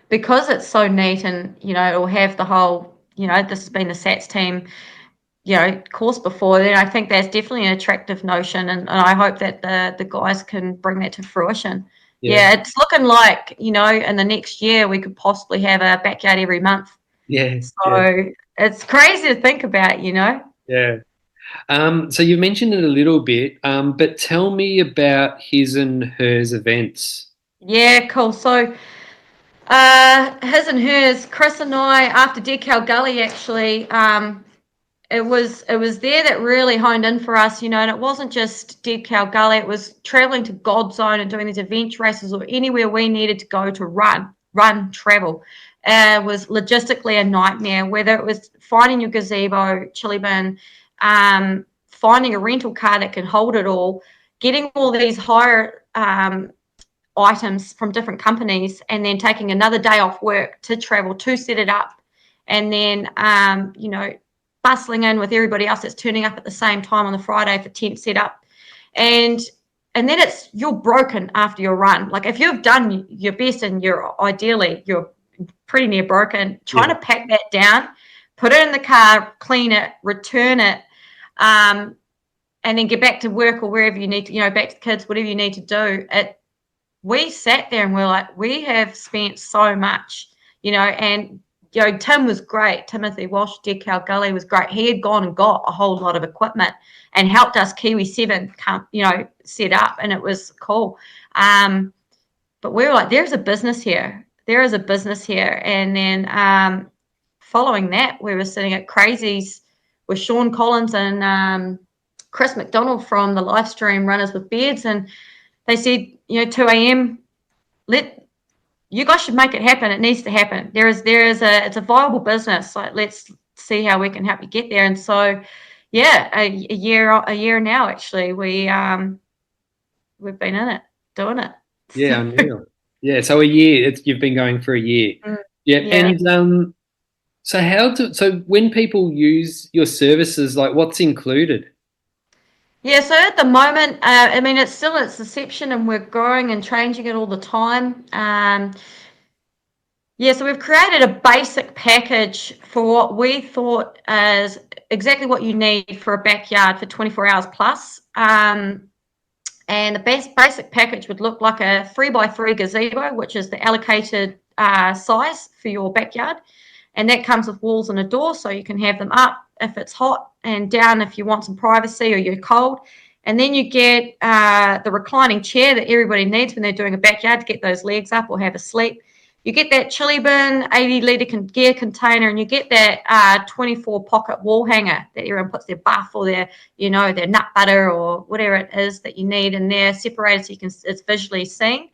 because it's so neat, and, it'll have the whole, this has been the SATS team, course before. Then I think that's definitely an attractive notion, and I hope that the guys can bring that to fruition. Yeah. Yeah, it's looking like, in the next year we could possibly have a backyard every month. Yeah. Yeah. So it's crazy to think about. Yeah. So you mentioned it a little bit, but tell me about his and hers events. Yeah, cool. So his and hers, Chris and I, after Dead Cow Gully, actually, it was there that really honed in for us, and it wasn't just Dead Cow Gully. It was traveling to God Zone and doing these adventure races, or anywhere we needed to go to travel. Was logistically a nightmare. Whether it was finding your gazebo, chili bin, finding a rental car that can hold it all, getting all these higher items from different companies, and then taking another day off work to travel to set it up, and then bustling in with everybody else that's turning up at the same time on the Friday for tent setup, and then you're broken after your run. Like if you've done your best and you're pretty near broken, trying Yeah. to pack that down, put it in the car, clean it, return it, and then get back to work or wherever you need to, back to the kids, whatever you need to do. We sat there and we're like, we have spent so much, and Tim was great. Timothy Walsh, Dead Cow Gully, was great. He had gone and got a whole lot of equipment and helped us Kiwi 7 set up, and it was cool. But we were like, there's a business here. There is a business here. And then following that, we were sitting at Crazies with Sean Collins and Chris McDonald from the live stream Runners with Beards, and they said, 2 a.m. You guys should make it happen. It needs to happen. It's a viable business. Like, let's see how we can help you get there. And so, yeah, a year now, actually, we've been in it, doing it. Yeah, unreal. Yeah, so a year. You've been going for a year. Yeah, Yeah. and so when people use your services, like what's included? Yeah, so at the moment, I mean, it's still its inception, and we're growing and changing it all the time. Yeah, so we've created a basic package for what we thought is exactly what you need for a backyard for 24 hours plus. And the basic package would look like a 3x3 gazebo, which is the allocated size for your backyard. And that comes with walls and a door, so you can have them up if it's hot, and down if you want some privacy or you're cold. And then you get the reclining chair that everybody needs when they're doing a backyard to get those legs up or have a sleep. You get that chili bin, 80-litre gear container, and you get that 24 pocket wall hanger that everyone puts their buff or their nut butter or whatever it is that you need in there, separated so it's visually seen.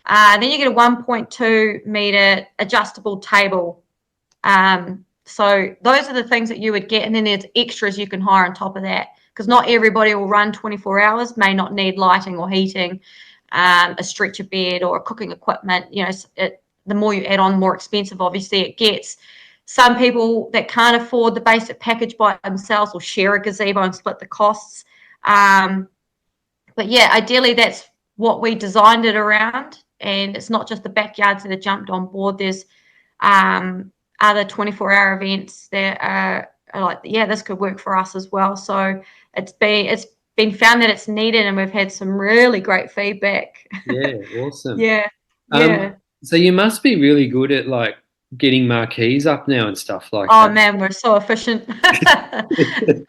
Then you get a 1.2 metre adjustable table. So those are the things that you would get, and then there's extras you can hire on top of that, because not everybody will run 24 hours, may not need lighting or heating, a stretcher bed or cooking equipment. The more you add on, the more expensive obviously it gets. Some people that can't afford the basic package by themselves will share a gazebo and split the costs. But yeah, ideally that's what we designed it around, and it's not just the backyards that have jumped on board. There's other 24-hour events that are like, yeah, this could work for us as well. So it's been found that it's needed, and we've had some really great feedback. Yeah, awesome. Yeah, Um, yeah. so you must be really good at like getting marquees up now and stuff like Oh that. man, we're so efficient.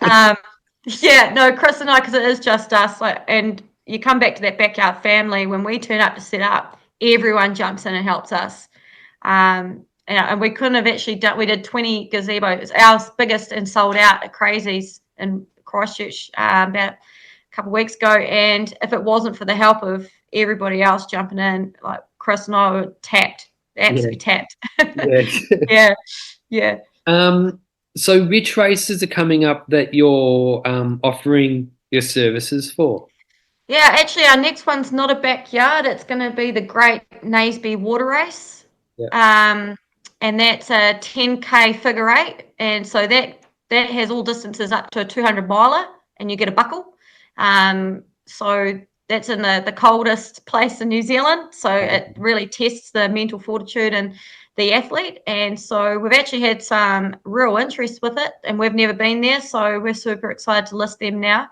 um, yeah, no, Chris and I, because it is just us. Like, and you come back to that backyard family. When we turn up to set up, everyone jumps in and helps us. And we couldn't have actually done. We did 20 gazebos, our biggest, and sold out at Crazies in Christchurch about a couple of weeks ago. And if it wasn't for the help of everybody else jumping in, like Chris and I were tapped, Yeah, absolutely tapped. yeah. Yeah, yeah. Um, so which races are coming up that you're offering your services for? Yeah, actually, our next one's not a backyard. It's going to be the Great Naseby Water Race, Yeah, um, and that's a 10K figure eight, and so that has all distances up to a 200 miler, and you get a buckle. So that's in the coldest place in New Zealand. So it really tests the mental fortitude and the athlete, and so we've actually had some real interest with it, and we've never been there, so we're super excited to list them now.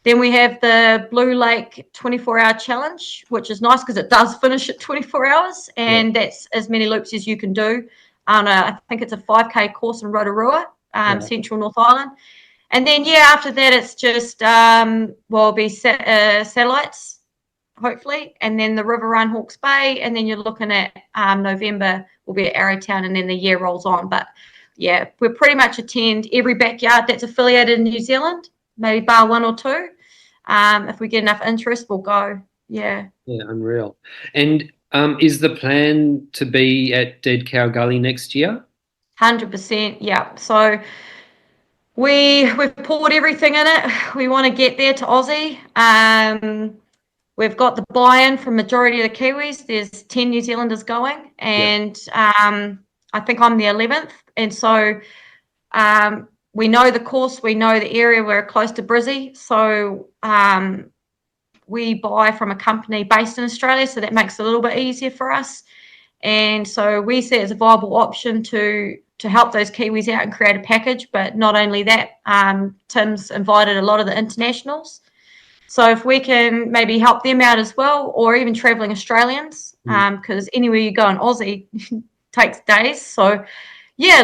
Then we have the Blue Lake 24-hour challenge, which is nice because it does finish at 24 hours, yeah, and that's as many loops as you can do on I think it's a 5K course in Rotorua, right. Central North Island. And then, yeah, after that, it's just, well, be satellites, hopefully, and then the River Run Hawke's Bay, and then you're looking at November will be at Arrowtown, and then the year rolls on. But yeah, we pretty much attend every backyard that's affiliated in New Zealand, maybe bar one or two. If we get enough interest, we'll go. Yeah, Yeah, unreal. And is the plan to be at Dead Cow Gully next year? 100%. Yeah. So we've poured everything in it. We want to get there to Aussie. We've got the buy-in from majority of the Kiwis. There's 10 New Zealanders going, Yeah, and I think I'm the 11th. And so we know the course, we know the area. We're close to Brizzy, so we buy from a company based in Australia, so that makes it a little bit easier for us. And so we see it as a viable option to help those Kiwis out and create a package. But not only that, Tim's invited a lot of the internationals. So if we can maybe help them out as well, or even traveling Australians, mm, because anywhere you go in Aussie takes days. So yeah,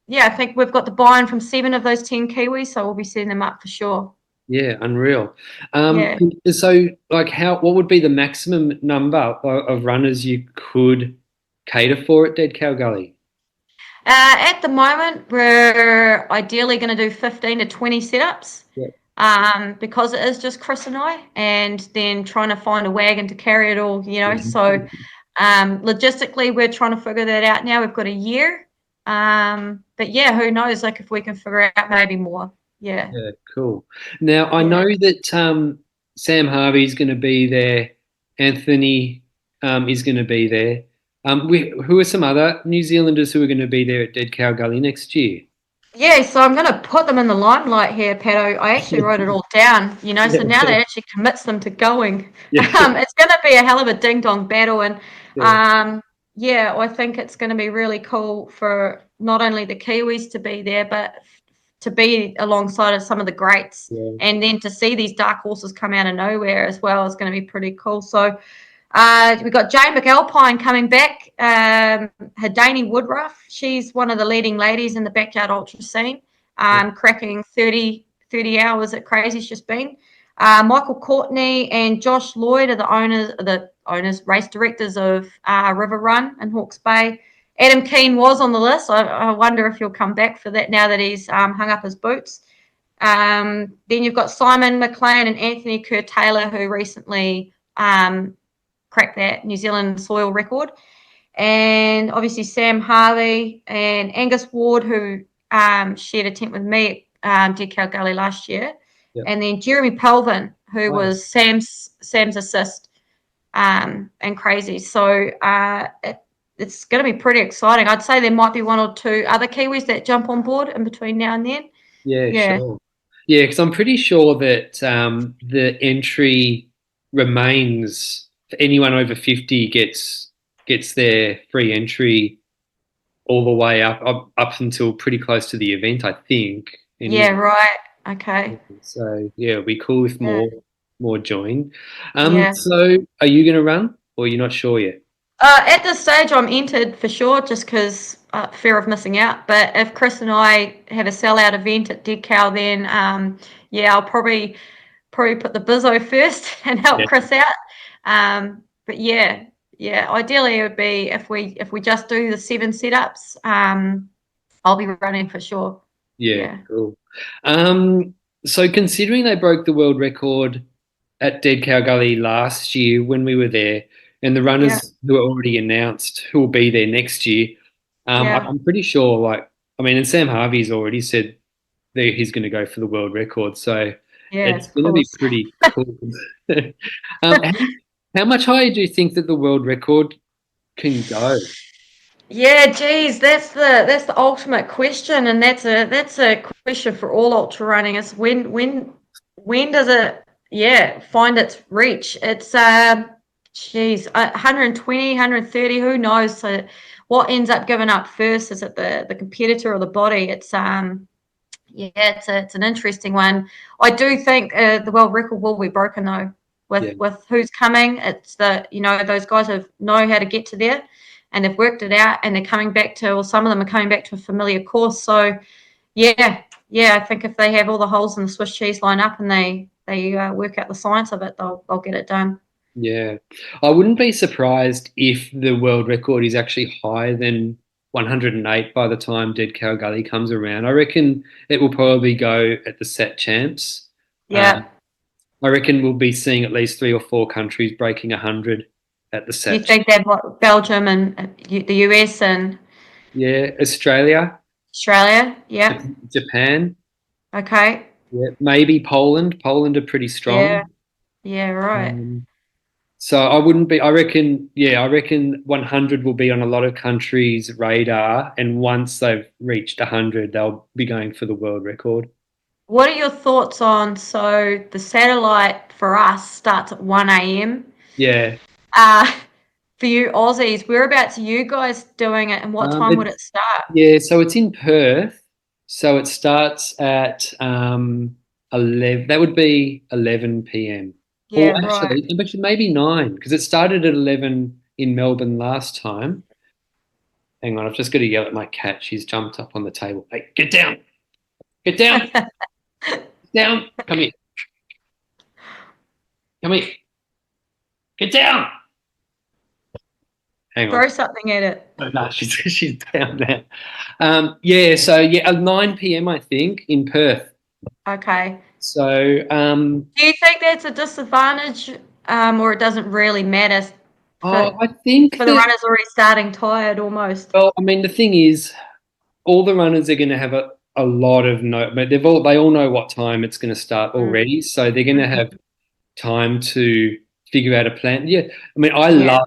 yeah, I think we've got the buy-in from 7 of those 10 Kiwis, so we'll be setting them up for sure. yeah, unreal. Yeah. So like what would be the maximum number of runners you could cater for at Dead Cow Gully? At the moment, we're ideally going to do 15 to 20 setups, Yeah. because it is just Chris and I, and then trying to find a wagon to carry it all, you know. So logistically, we're trying to figure that out now. We've got a year. But yeah, who knows? Like if we can figure out maybe more. Yeah. Yeah, cool. Now I know Yeah. that Sam Harvey's going to be there. Anthony is going to be there. Who are some other New Zealanders who are going to be there at Dead Cow Gully next year? Yeah, so I'm going to put them in the limelight here, Pato. I actually wrote it all down, you know, so now Yeah, that actually commits them to going. yeah, It's going to be a hell of a ding dong battle. And yeah, yeah, I think it's going to be really cool for not only the Kiwis to be there, but to be alongside of some of the greats. yeah. And then to see these dark horses come out of nowhere as well is going to be pretty cool. So we've got Jane McAlpine coming back. Hadaini Woodruff, she's one of the leading ladies in the backyard ultra scene, cracking 30 hours at Crazy's just been. Michael Courtney and Josh Lloyd are the owners, race directors of River Run in Hawke's Bay. Adam Keane was on the list. I wonder if he'll come back for that now that he's hung up his boots. Then you've got Simon McLean and Anthony Kerr Taylor, who recently cracked that New Zealand soil record. And obviously Sam Harvey and Angus Ward, who shared a tent with me at Dead Cow Gully last year. Yeah. And then Jeremy Pelvin, who Wow. was Sam's assist and Crazy. So it's going to be pretty exciting. I'd say there might be one or two other Kiwis that jump on board in between now and then. Yeah, Yeah. sure. Yeah, because I'm pretty sure that the entry remains for anyone over 50 gets their free entry all the way up until pretty close to the event, I think. Yeah, Anyway. right. Okay. So yeah, it'll be cool if Yeah. more join. Yeah. So are you going to run, or you're not sure yet? At this stage, I'm entered for sure, just because fear of missing out. But if Chris and I have a sellout event at Dead Cow, then yeah, I'll probably put the bizzo first and help Yeah, Chris out. But yeah, yeah, ideally it would be if we just do the 7 setups, I'll be running for sure. yeah, Yeah, cool. Um, so considering they broke the world record at Dead Cow Gully last year when we were there, and the yeah, runners who are already announced who will be there next year, yeah, I'm pretty sure. Like, I mean, and Sam Harvey's already said that he's going to go for the world record, so yeah, it's of going to be course. pretty cool. um, how, how much higher do you think that the world record can go? Yeah, geez, that's the ultimate question, and that's a question for all ultra running. Is when does it find its reach? It's geez, 120, 130, who knows? So what ends up giving up first? Is it the competitor or the body? Yeah, it's an interesting one. I do think the world record will be broken though. Yeah, With who's coming, it's those guys have know how to get to there, and they've worked it out, and they're coming back to, or some of them are coming back to a familiar course. So yeah, yeah, I think if they have all the holes in the Swiss cheese line up and they work out the science of it, they'll get it done. yeah. I wouldn't be surprised if the world record is actually higher than 108 by the time Dead Cow Gully comes around. I reckon it will probably go at the set champs. Yeah, I reckon we'll be seeing at least 3 or 4 countries breaking 100 at the you set. think that what Belgium and the US and Yeah, Australia, Australia? Yeah, Japan, okay, yeah, maybe Poland. Poland are pretty yeah, strong. yeah, right. Um, so I wouldn't be, I reckon, yeah, I reckon 100 will be on a lot of countries' radar. And once they've reached 100, they'll be going for the world record. What are your thoughts on, so the satellite for us starts at 1 a.m. Yeah. Uh, for you Aussies, whereabouts are you guys doing it and what time would It's, it start? yeah, so it's in Perth. So it starts at 11, that would be 11 p.m. Or Yeah, right. actually maybe 9, because it started at 11 in Melbourne last time. Hang on, I've just got to yell at my cat. She's jumped up on the table. Hey, get down! Get down! Down! Come here! Come here! Get down! Hang on. Throw something at it. Oh, no, she's down now. Yeah, so yeah, 9 p.m. I think in Perth. Okay. So Do you think that's a disadvantage, or it doesn't really matter for I think the that, runners already starting tired almost? well, I mean, the thing is, all the runners are going to have a lot of no, but they all know what time it's going to start Mm, already, so they're going to have mhm. time to figure out a plan. Yeah, I mean, Yeah.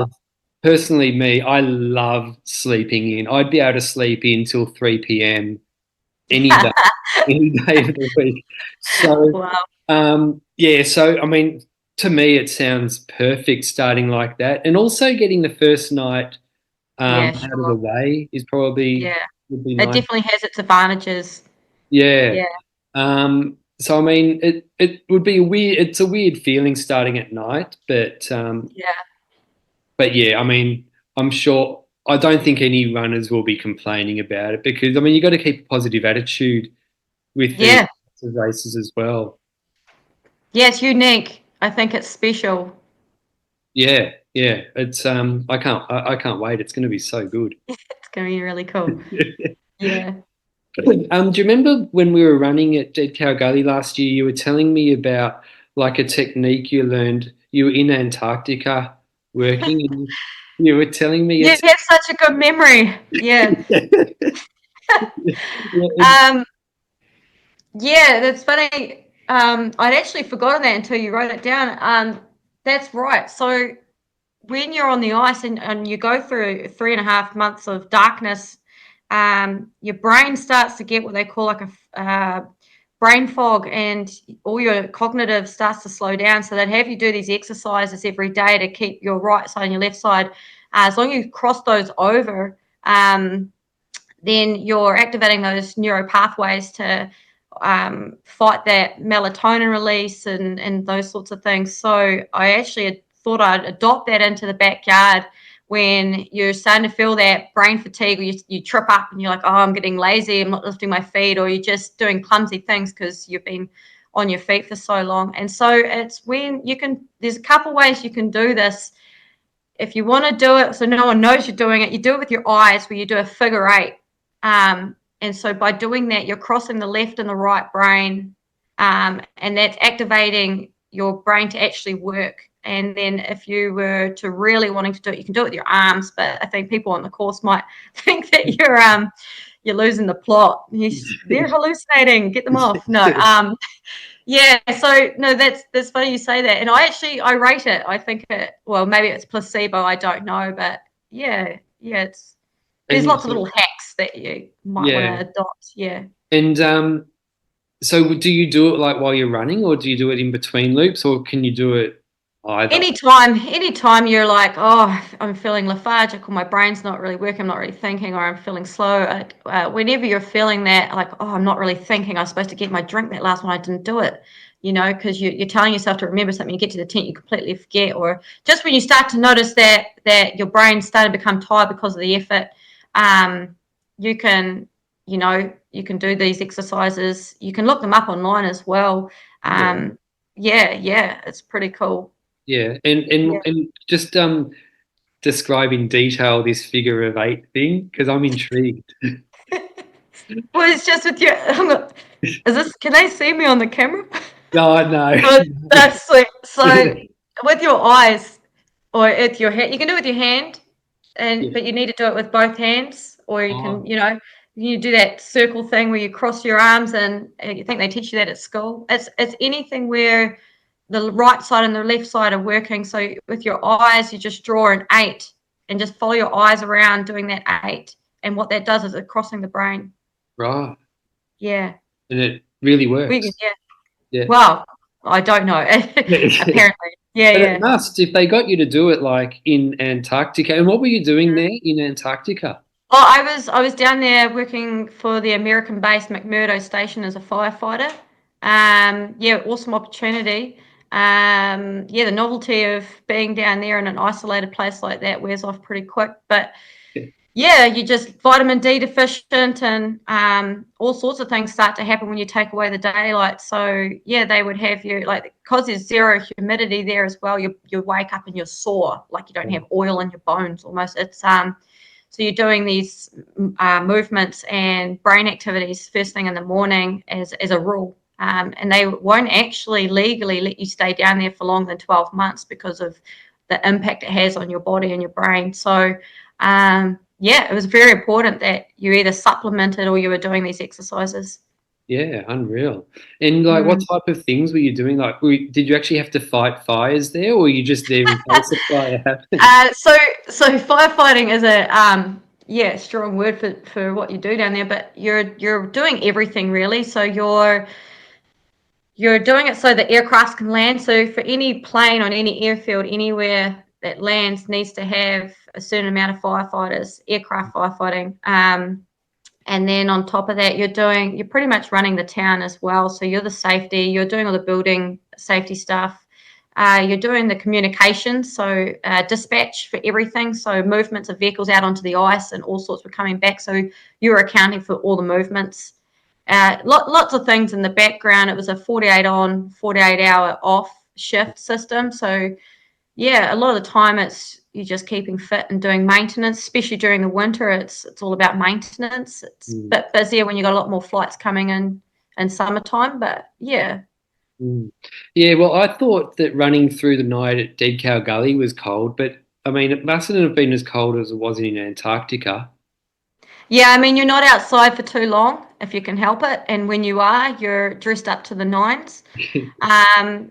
personally, I love sleeping in. I'd be able to sleep in till 3 p.m. any day, any day of the week. So, Wow. yeah, so I mean, to me, it sounds perfect starting like that, and also getting the first night Yeah, out of the sure. way is probably Yeah. would be It nice. definitely has its advantages. Yeah. Yeah. So I mean, it would be a weird. It's a weird feeling starting at night, Yeah. but yeah, I mean, I'm sure. I don't think any runners will be complaining about it because I mean, you got to keep a positive attitude with these Yeah. races as well. Yeah, it's unique. I think it's special. Yeah, yeah. It's I can't wait. It's going to be so good. It's going to be really cool. Yeah. Do you remember when we were running at Dead Cow Gully last year? You were telling me about like a technique you learned. You were in Antarctica working, and you were telling me You it's. have such a good memory. Yeah. Yeah, Um, yeah, that's funny. I'd actually forgotten that until you wrote it down. That's right. So when you're on the ice and you go through 3.5 months of darkness, your brain starts to get what they call like a brain fog, and all your cognitive starts to slow down. So they'd have you do these exercises every day to keep your right side and your left side. As long as you cross those over, then you're activating those neuro pathways to fight that melatonin release and those sorts of things. So I actually thought I'd adopt that into the backyard when you're starting to feel that brain fatigue, or you trip up and you're like, oh, I'm getting lazy, I'm not lifting my feet, or you're just doing clumsy things because you've been on your feet for so long. And so it's when you can, there's a couple ways you can do this. If you want to do it so no one knows you're doing it, you do it with your eyes, where you do a figure eight. And so by doing that, you're crossing the left and the right brain, and that's activating your brain to actually work. And then if you were to really wanting to do it, you can do it with your arms. But I think people on the course might think that you're losing the plot. They're hallucinating. Get them off. No. Yeah. So no, that's funny you say that. And I rate it. I think well, maybe it's placebo. I don't know, but yeah. There's lots of little hacks that you might want to adopt. Yeah. And so do you do it like while you're running, or do you do it in between loops, or can you do it either? Anytime you're like, oh, I'm feeling lethargic, or my brain's not really working, I'm not really thinking, or I'm feeling slow. Whenever you're feeling that, like, oh, I'm not really thinking, I was supposed to get my drink that last one, I didn't do it, because you're telling yourself to remember something, you get to the tent, you completely forget, or just when you start to notice that your brain's starting to become tired because of the effort, you can do these exercises. You can look them up online as well. It's pretty cool. Yeah, and just describe in detail this figure of eight thing, because I'm intrigued. Well, it's just with your. Can they see me on the camera? Oh, no. That's sweet. So with your eyes or with your hand, you can do it with your hand, but you need to do it with both hands, or you can, you do that circle thing where you cross your arms, and I think they teach you that at school. It's anything where the right side and the left side are working. So with your eyes, you just draw an 8 and just follow your eyes around doing that 8. And what that does is it's crossing the brain. Right. Yeah. And it really works. Yeah. Well, I don't know. Apparently. Yeah, but it must, if they got you to do it like in Antarctica. And what were you doing there in Antarctica? Oh, I was down there working for the American-based McMurdo station as a firefighter. Awesome opportunity. The novelty of being down there in an isolated place like that wears off pretty quick. But you just vitamin D deficient, and all sorts of things start to happen when you take away the daylight. So they would have you, like, because there's zero humidity there as well. You wake up and you're sore, like you don't have oil in your bones almost. It's so you're doing these movements and brain activities first thing in the morning as a rule. And they won't actually legally let you stay down there for longer than 12 months because of the impact it has on your body and your brain. So, it was very important that you either supplemented or you were doing these exercises. Yeah, unreal. And like, what type of things were you doing? Like, did you actually have to fight fires there, or were you just there in case a fire happened? So firefighting is a strong word for what you do down there, but you're doing everything really. So you're doing it so the aircrafts can land. So for any plane on any airfield anywhere that lands needs to have a certain amount of firefighters, aircraft firefighting. And then on top of that, you're pretty much running the town as well. So you're the safety, you're doing all the building safety stuff. You're doing the communications, so dispatch for everything. So movements of vehicles out onto the ice and all sorts were coming back. So you're accounting for all the movements. Lots of things in the background. It was a 48 on, 48 hour off shift system. So a lot of the time you're just keeping fit and doing maintenance, especially during the winter. It's all about maintenance. It's a bit busier when you've got a lot more flights coming in summertime, but yeah. Yeah, well, I thought that running through the night at Dead Cow Gully was cold, but I mean, it mustn't have been as cold as it was in Antarctica. Yeah, I mean, you're not outside for too long if you can help it. And when you are, you're dressed up to the nines.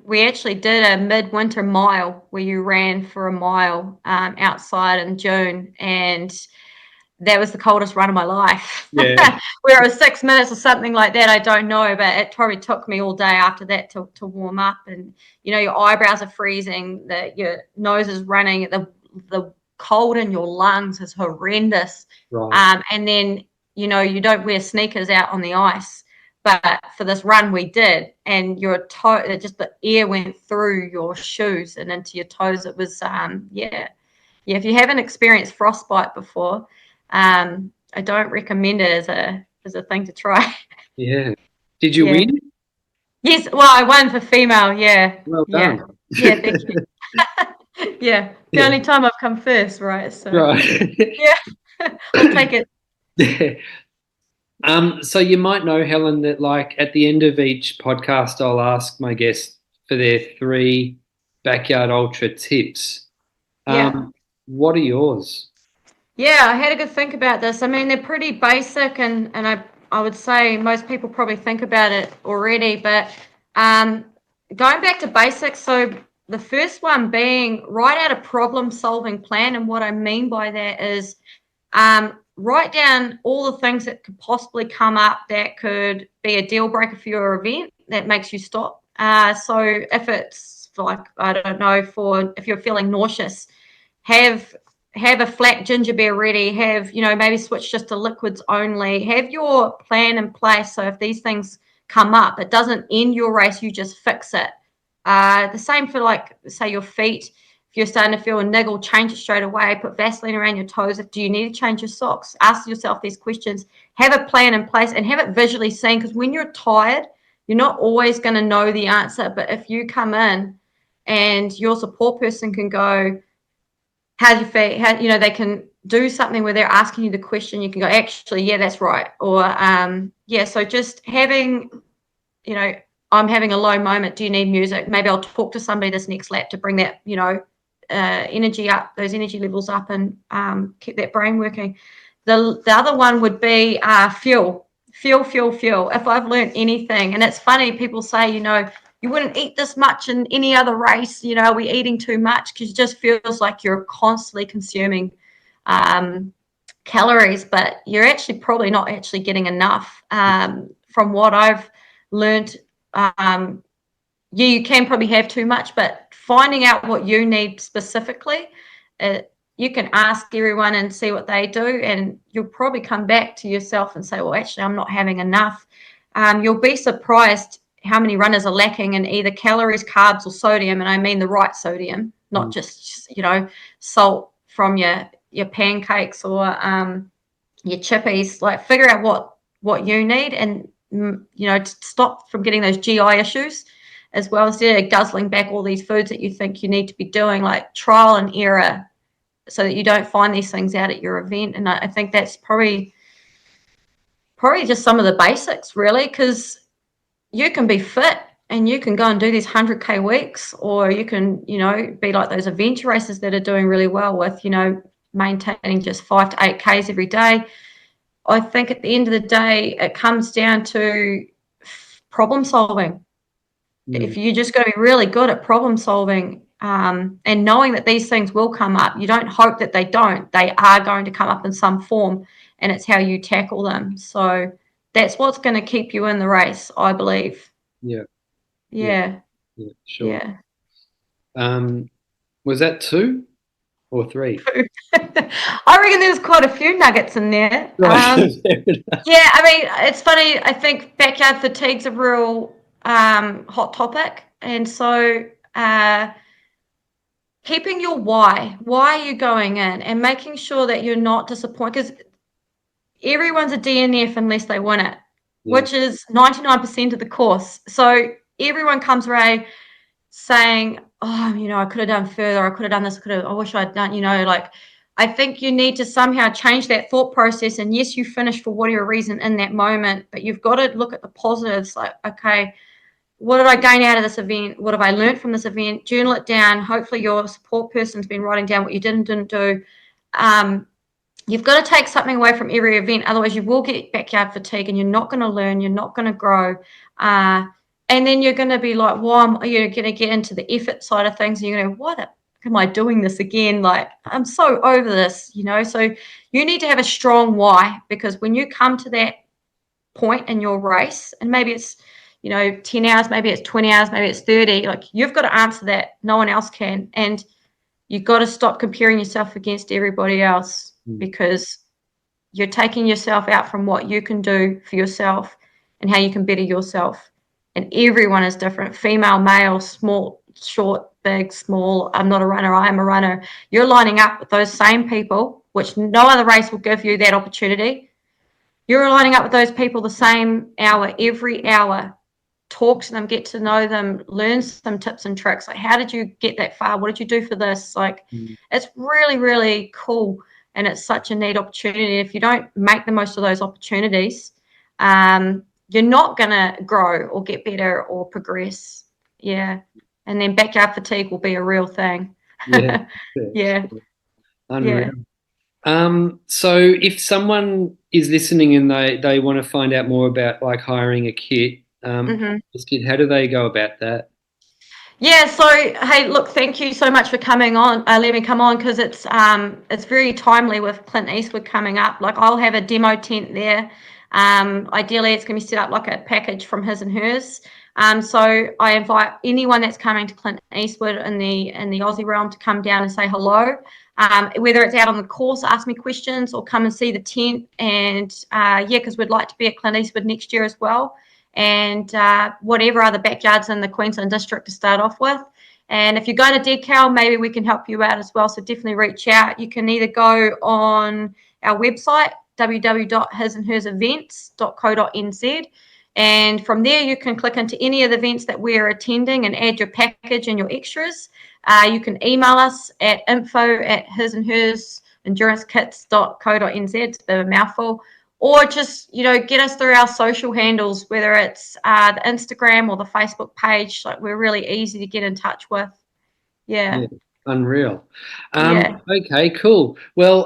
We actually did a midwinter mile where you ran for a mile outside in June. And that was the coldest run of my life. Yeah. Where it was 6 minutes or something like that, I don't know. But it probably took me all day after that to warm up. And, your eyebrows are freezing, your nose is running, the cold in your lungs is horrendous. Right. And then you don't wear sneakers out on the ice, but for this run we did, and your toe, just the air went through your shoes and into your toes. It was yeah. If you haven't experienced frostbite before, I don't recommend it as a thing to try. Yeah. Did you Yeah. win? Yes, well, I won for female. Yeah. Well Yeah. done. Yeah, thank you. Yeah, the Yeah. only time I've come first, right? So Right. yeah, I'll take it. Yeah. So you might know, Helen, that like at the end of each podcast, I'll ask my guests for their 3 backyard ultra tips. Yeah. What are yours? Yeah, I had a good think about this. I mean, they're pretty basic, and I would say most people probably think about it already, but um, going back to basics, so the first one being write out a problem-solving plan, and what I mean by that is write down all the things that could possibly come up that could be a deal breaker for your event that makes you stop. So if it's like, I don't know, for if you're feeling nauseous, have a flat ginger beer ready, have, maybe switch just to liquids only, have your plan in place. So if these things come up, it doesn't end your race, you just fix it. The same for, like, say, your feet. If you're starting to feel a niggle, change it straight away. Put Vaseline around your toes. Do you need to change your socks? Ask yourself these questions. Have a plan in place and have it visually seen, because when you're tired, you're not always going to know the answer. But if you come in and your support person can go, how do you feel? How, they can do something where they're asking you the question. You can go, actually, yeah, that's right. Or, yeah, so just having, I'm having a low moment. Do you need music? Maybe I'll talk to somebody this next lap to bring that, energy up, those energy levels up, and keep that brain working. The other one would be fuel. If I've learned anything, and it's funny, people say, you wouldn't eat this much in any other race, we're eating too much, because it just feels like you're constantly consuming calories, but you're actually probably not actually getting enough. From what I've learned, you can probably have too much, but finding out what you need specifically, you can ask everyone and see what they do, and you'll probably come back to yourself and say, well, actually, I'm not having enough. You'll be surprised how many runners are lacking in either calories, carbs, or sodium, and I mean the right sodium, not just, salt from your pancakes or your chippies. Like, figure out what you need, and to stop from getting those GI issues as well. Instead of guzzling back all these foods that you think you need to be doing, like, trial and error, so that you don't find these things out at your event. And I think that's probably just some of the basics, really, because you can be fit and you can go and do these 100K weeks, or you can, be like those adventure races that are doing really well with, maintaining just 5 to 8Ks every day. I think at the end of the day, it comes down to problem solving. If you're just going to be really good at problem solving, and knowing that these things will come up, you don't hope that they don't. They are going to come up in some form, and it's how you tackle them. So that's what's going to keep you in the race, I believe. Yeah. Yeah. Yeah, sure. Yeah. Was that 2 or 3? I reckon there's quite a few nuggets in there. Right. Yeah, I mean, it's funny. I think backyard fatigue's a real hot topic, and so keeping your why are you going in, and making sure that you're not disappointed, because everyone's a DNF unless they win it, which is 99% of the course. So everyone comes away saying, oh, I could have done further, I could have done this, I wish I'd done, like, I think you need to somehow change that thought process. And yes, you finished for whatever reason in that moment, but you've got to look at the positives. Like, okay, what did I gain out of this event? What have I learned from this event? Journal it down. Hopefully your support person's been writing down what you did and didn't do. You've got to take something away from every event. Otherwise you will get backyard fatigue, and you're not going to learn. You're not going to grow. And then you're going to be like, well, you're going to get into the effort side of things, and you're going to go, what am I doing this again? Like, I'm so over this, So you need to have a strong why, because when you come to that point in your race, and maybe it's, 10 hours, maybe it's 20 hours, maybe it's 30, like, you've got to answer that. No one else can. And you've got to stop comparing yourself against everybody else, because you're taking yourself out from what you can do for yourself. and how you can better yourself. And everyone is different, female, male, small, short, big, small. I'm not a runner, I am a runner. You're lining up with those same people, which no other race will give you that opportunity. You're lining up with those people the same hour, every hour. Talk to them, get to know them, learn some tips and tricks. Like, how did you get that far? What did you do for this? Like, it's really, really cool. And it's such a neat opportunity. If you don't make the most of those opportunities, you're not going to grow or get better or progress. Yeah. And then backyard fatigue will be a real thing. Yeah, Yeah. unreal. Yeah. So if someone is listening and they want to find out more about like hiring a kit, Mm-hmm. this kit, how do they go about that? Yeah, so hey, look, thank you so much for coming on. Let me come on because it's very timely with Clint Eastwood coming up. Like, I'll have a demo tent there. Ideally, it's going to be set up like a package from his and hers. So I invite anyone that's coming to Clint Eastwood in the Aussie realm to come down and say hello. Whether it's out on the course, ask me questions, or come and see the tent. And yeah, because we'd like to be at Clint Eastwood next year as well. And whatever other backyards in the Queensland district to start off with. And if you're going to Dead Cow, maybe we can help you out as well. So definitely reach out. You can either go on our website, www.hisandhersevents.co.nz. And from there, you can click into any of the events that we're attending and add your package and your extras. You can email us at info@hisandhersenduranckits.co.nz. It's a bit of a mouthful. Or just, get us through our social handles, whether it's the Instagram or the Facebook page. Like, we're really easy to get in touch with. Yeah. Yeah, unreal. Yeah. Okay, cool. Well,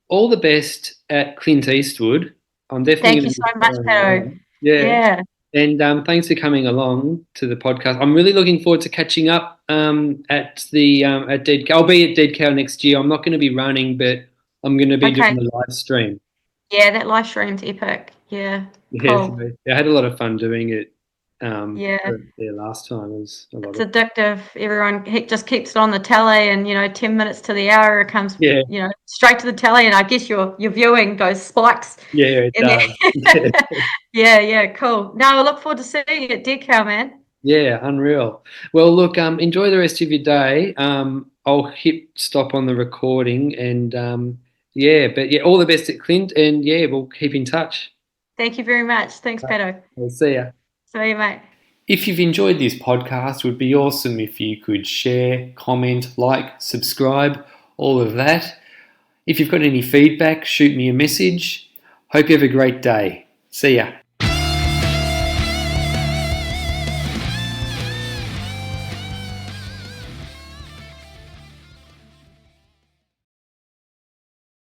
all the best at Clint Eastwood. I'm definitely Thank you going to so be much, following Pedro. along. Yeah. Yeah. And thanks for coming along to the podcast. I'm really looking forward to catching up at Dead Cow. I'll be at Dead Cow next year. I'm not going to be running, but I'm going to be doing Okay. the live stream. Yeah, that live stream's epic. Yeah. Yes, Cool. I had a lot of fun doing it Yeah. there last time. It was a lot It's of addictive. Everyone just keeps it on the telly, and 10 minutes to the hour it comes, yeah, straight to the telly, and I guess your viewing goes spikes yeah, it in does. there. Yeah, cool. No, I look forward to seeing you at Dead Cow, man. Yeah, unreal. Well, look, enjoy the rest of your day. I'll hit stop on the recording and yeah, but yeah, all the best at Clint and yeah, we'll keep in touch. Thank you very much. Thanks, Pato. I'll see ya. See you, mate. If you've enjoyed this podcast, it would be awesome if you could share, comment, like, subscribe, all of that. If you've got any feedback, shoot me a message. Hope you have a great day. See ya.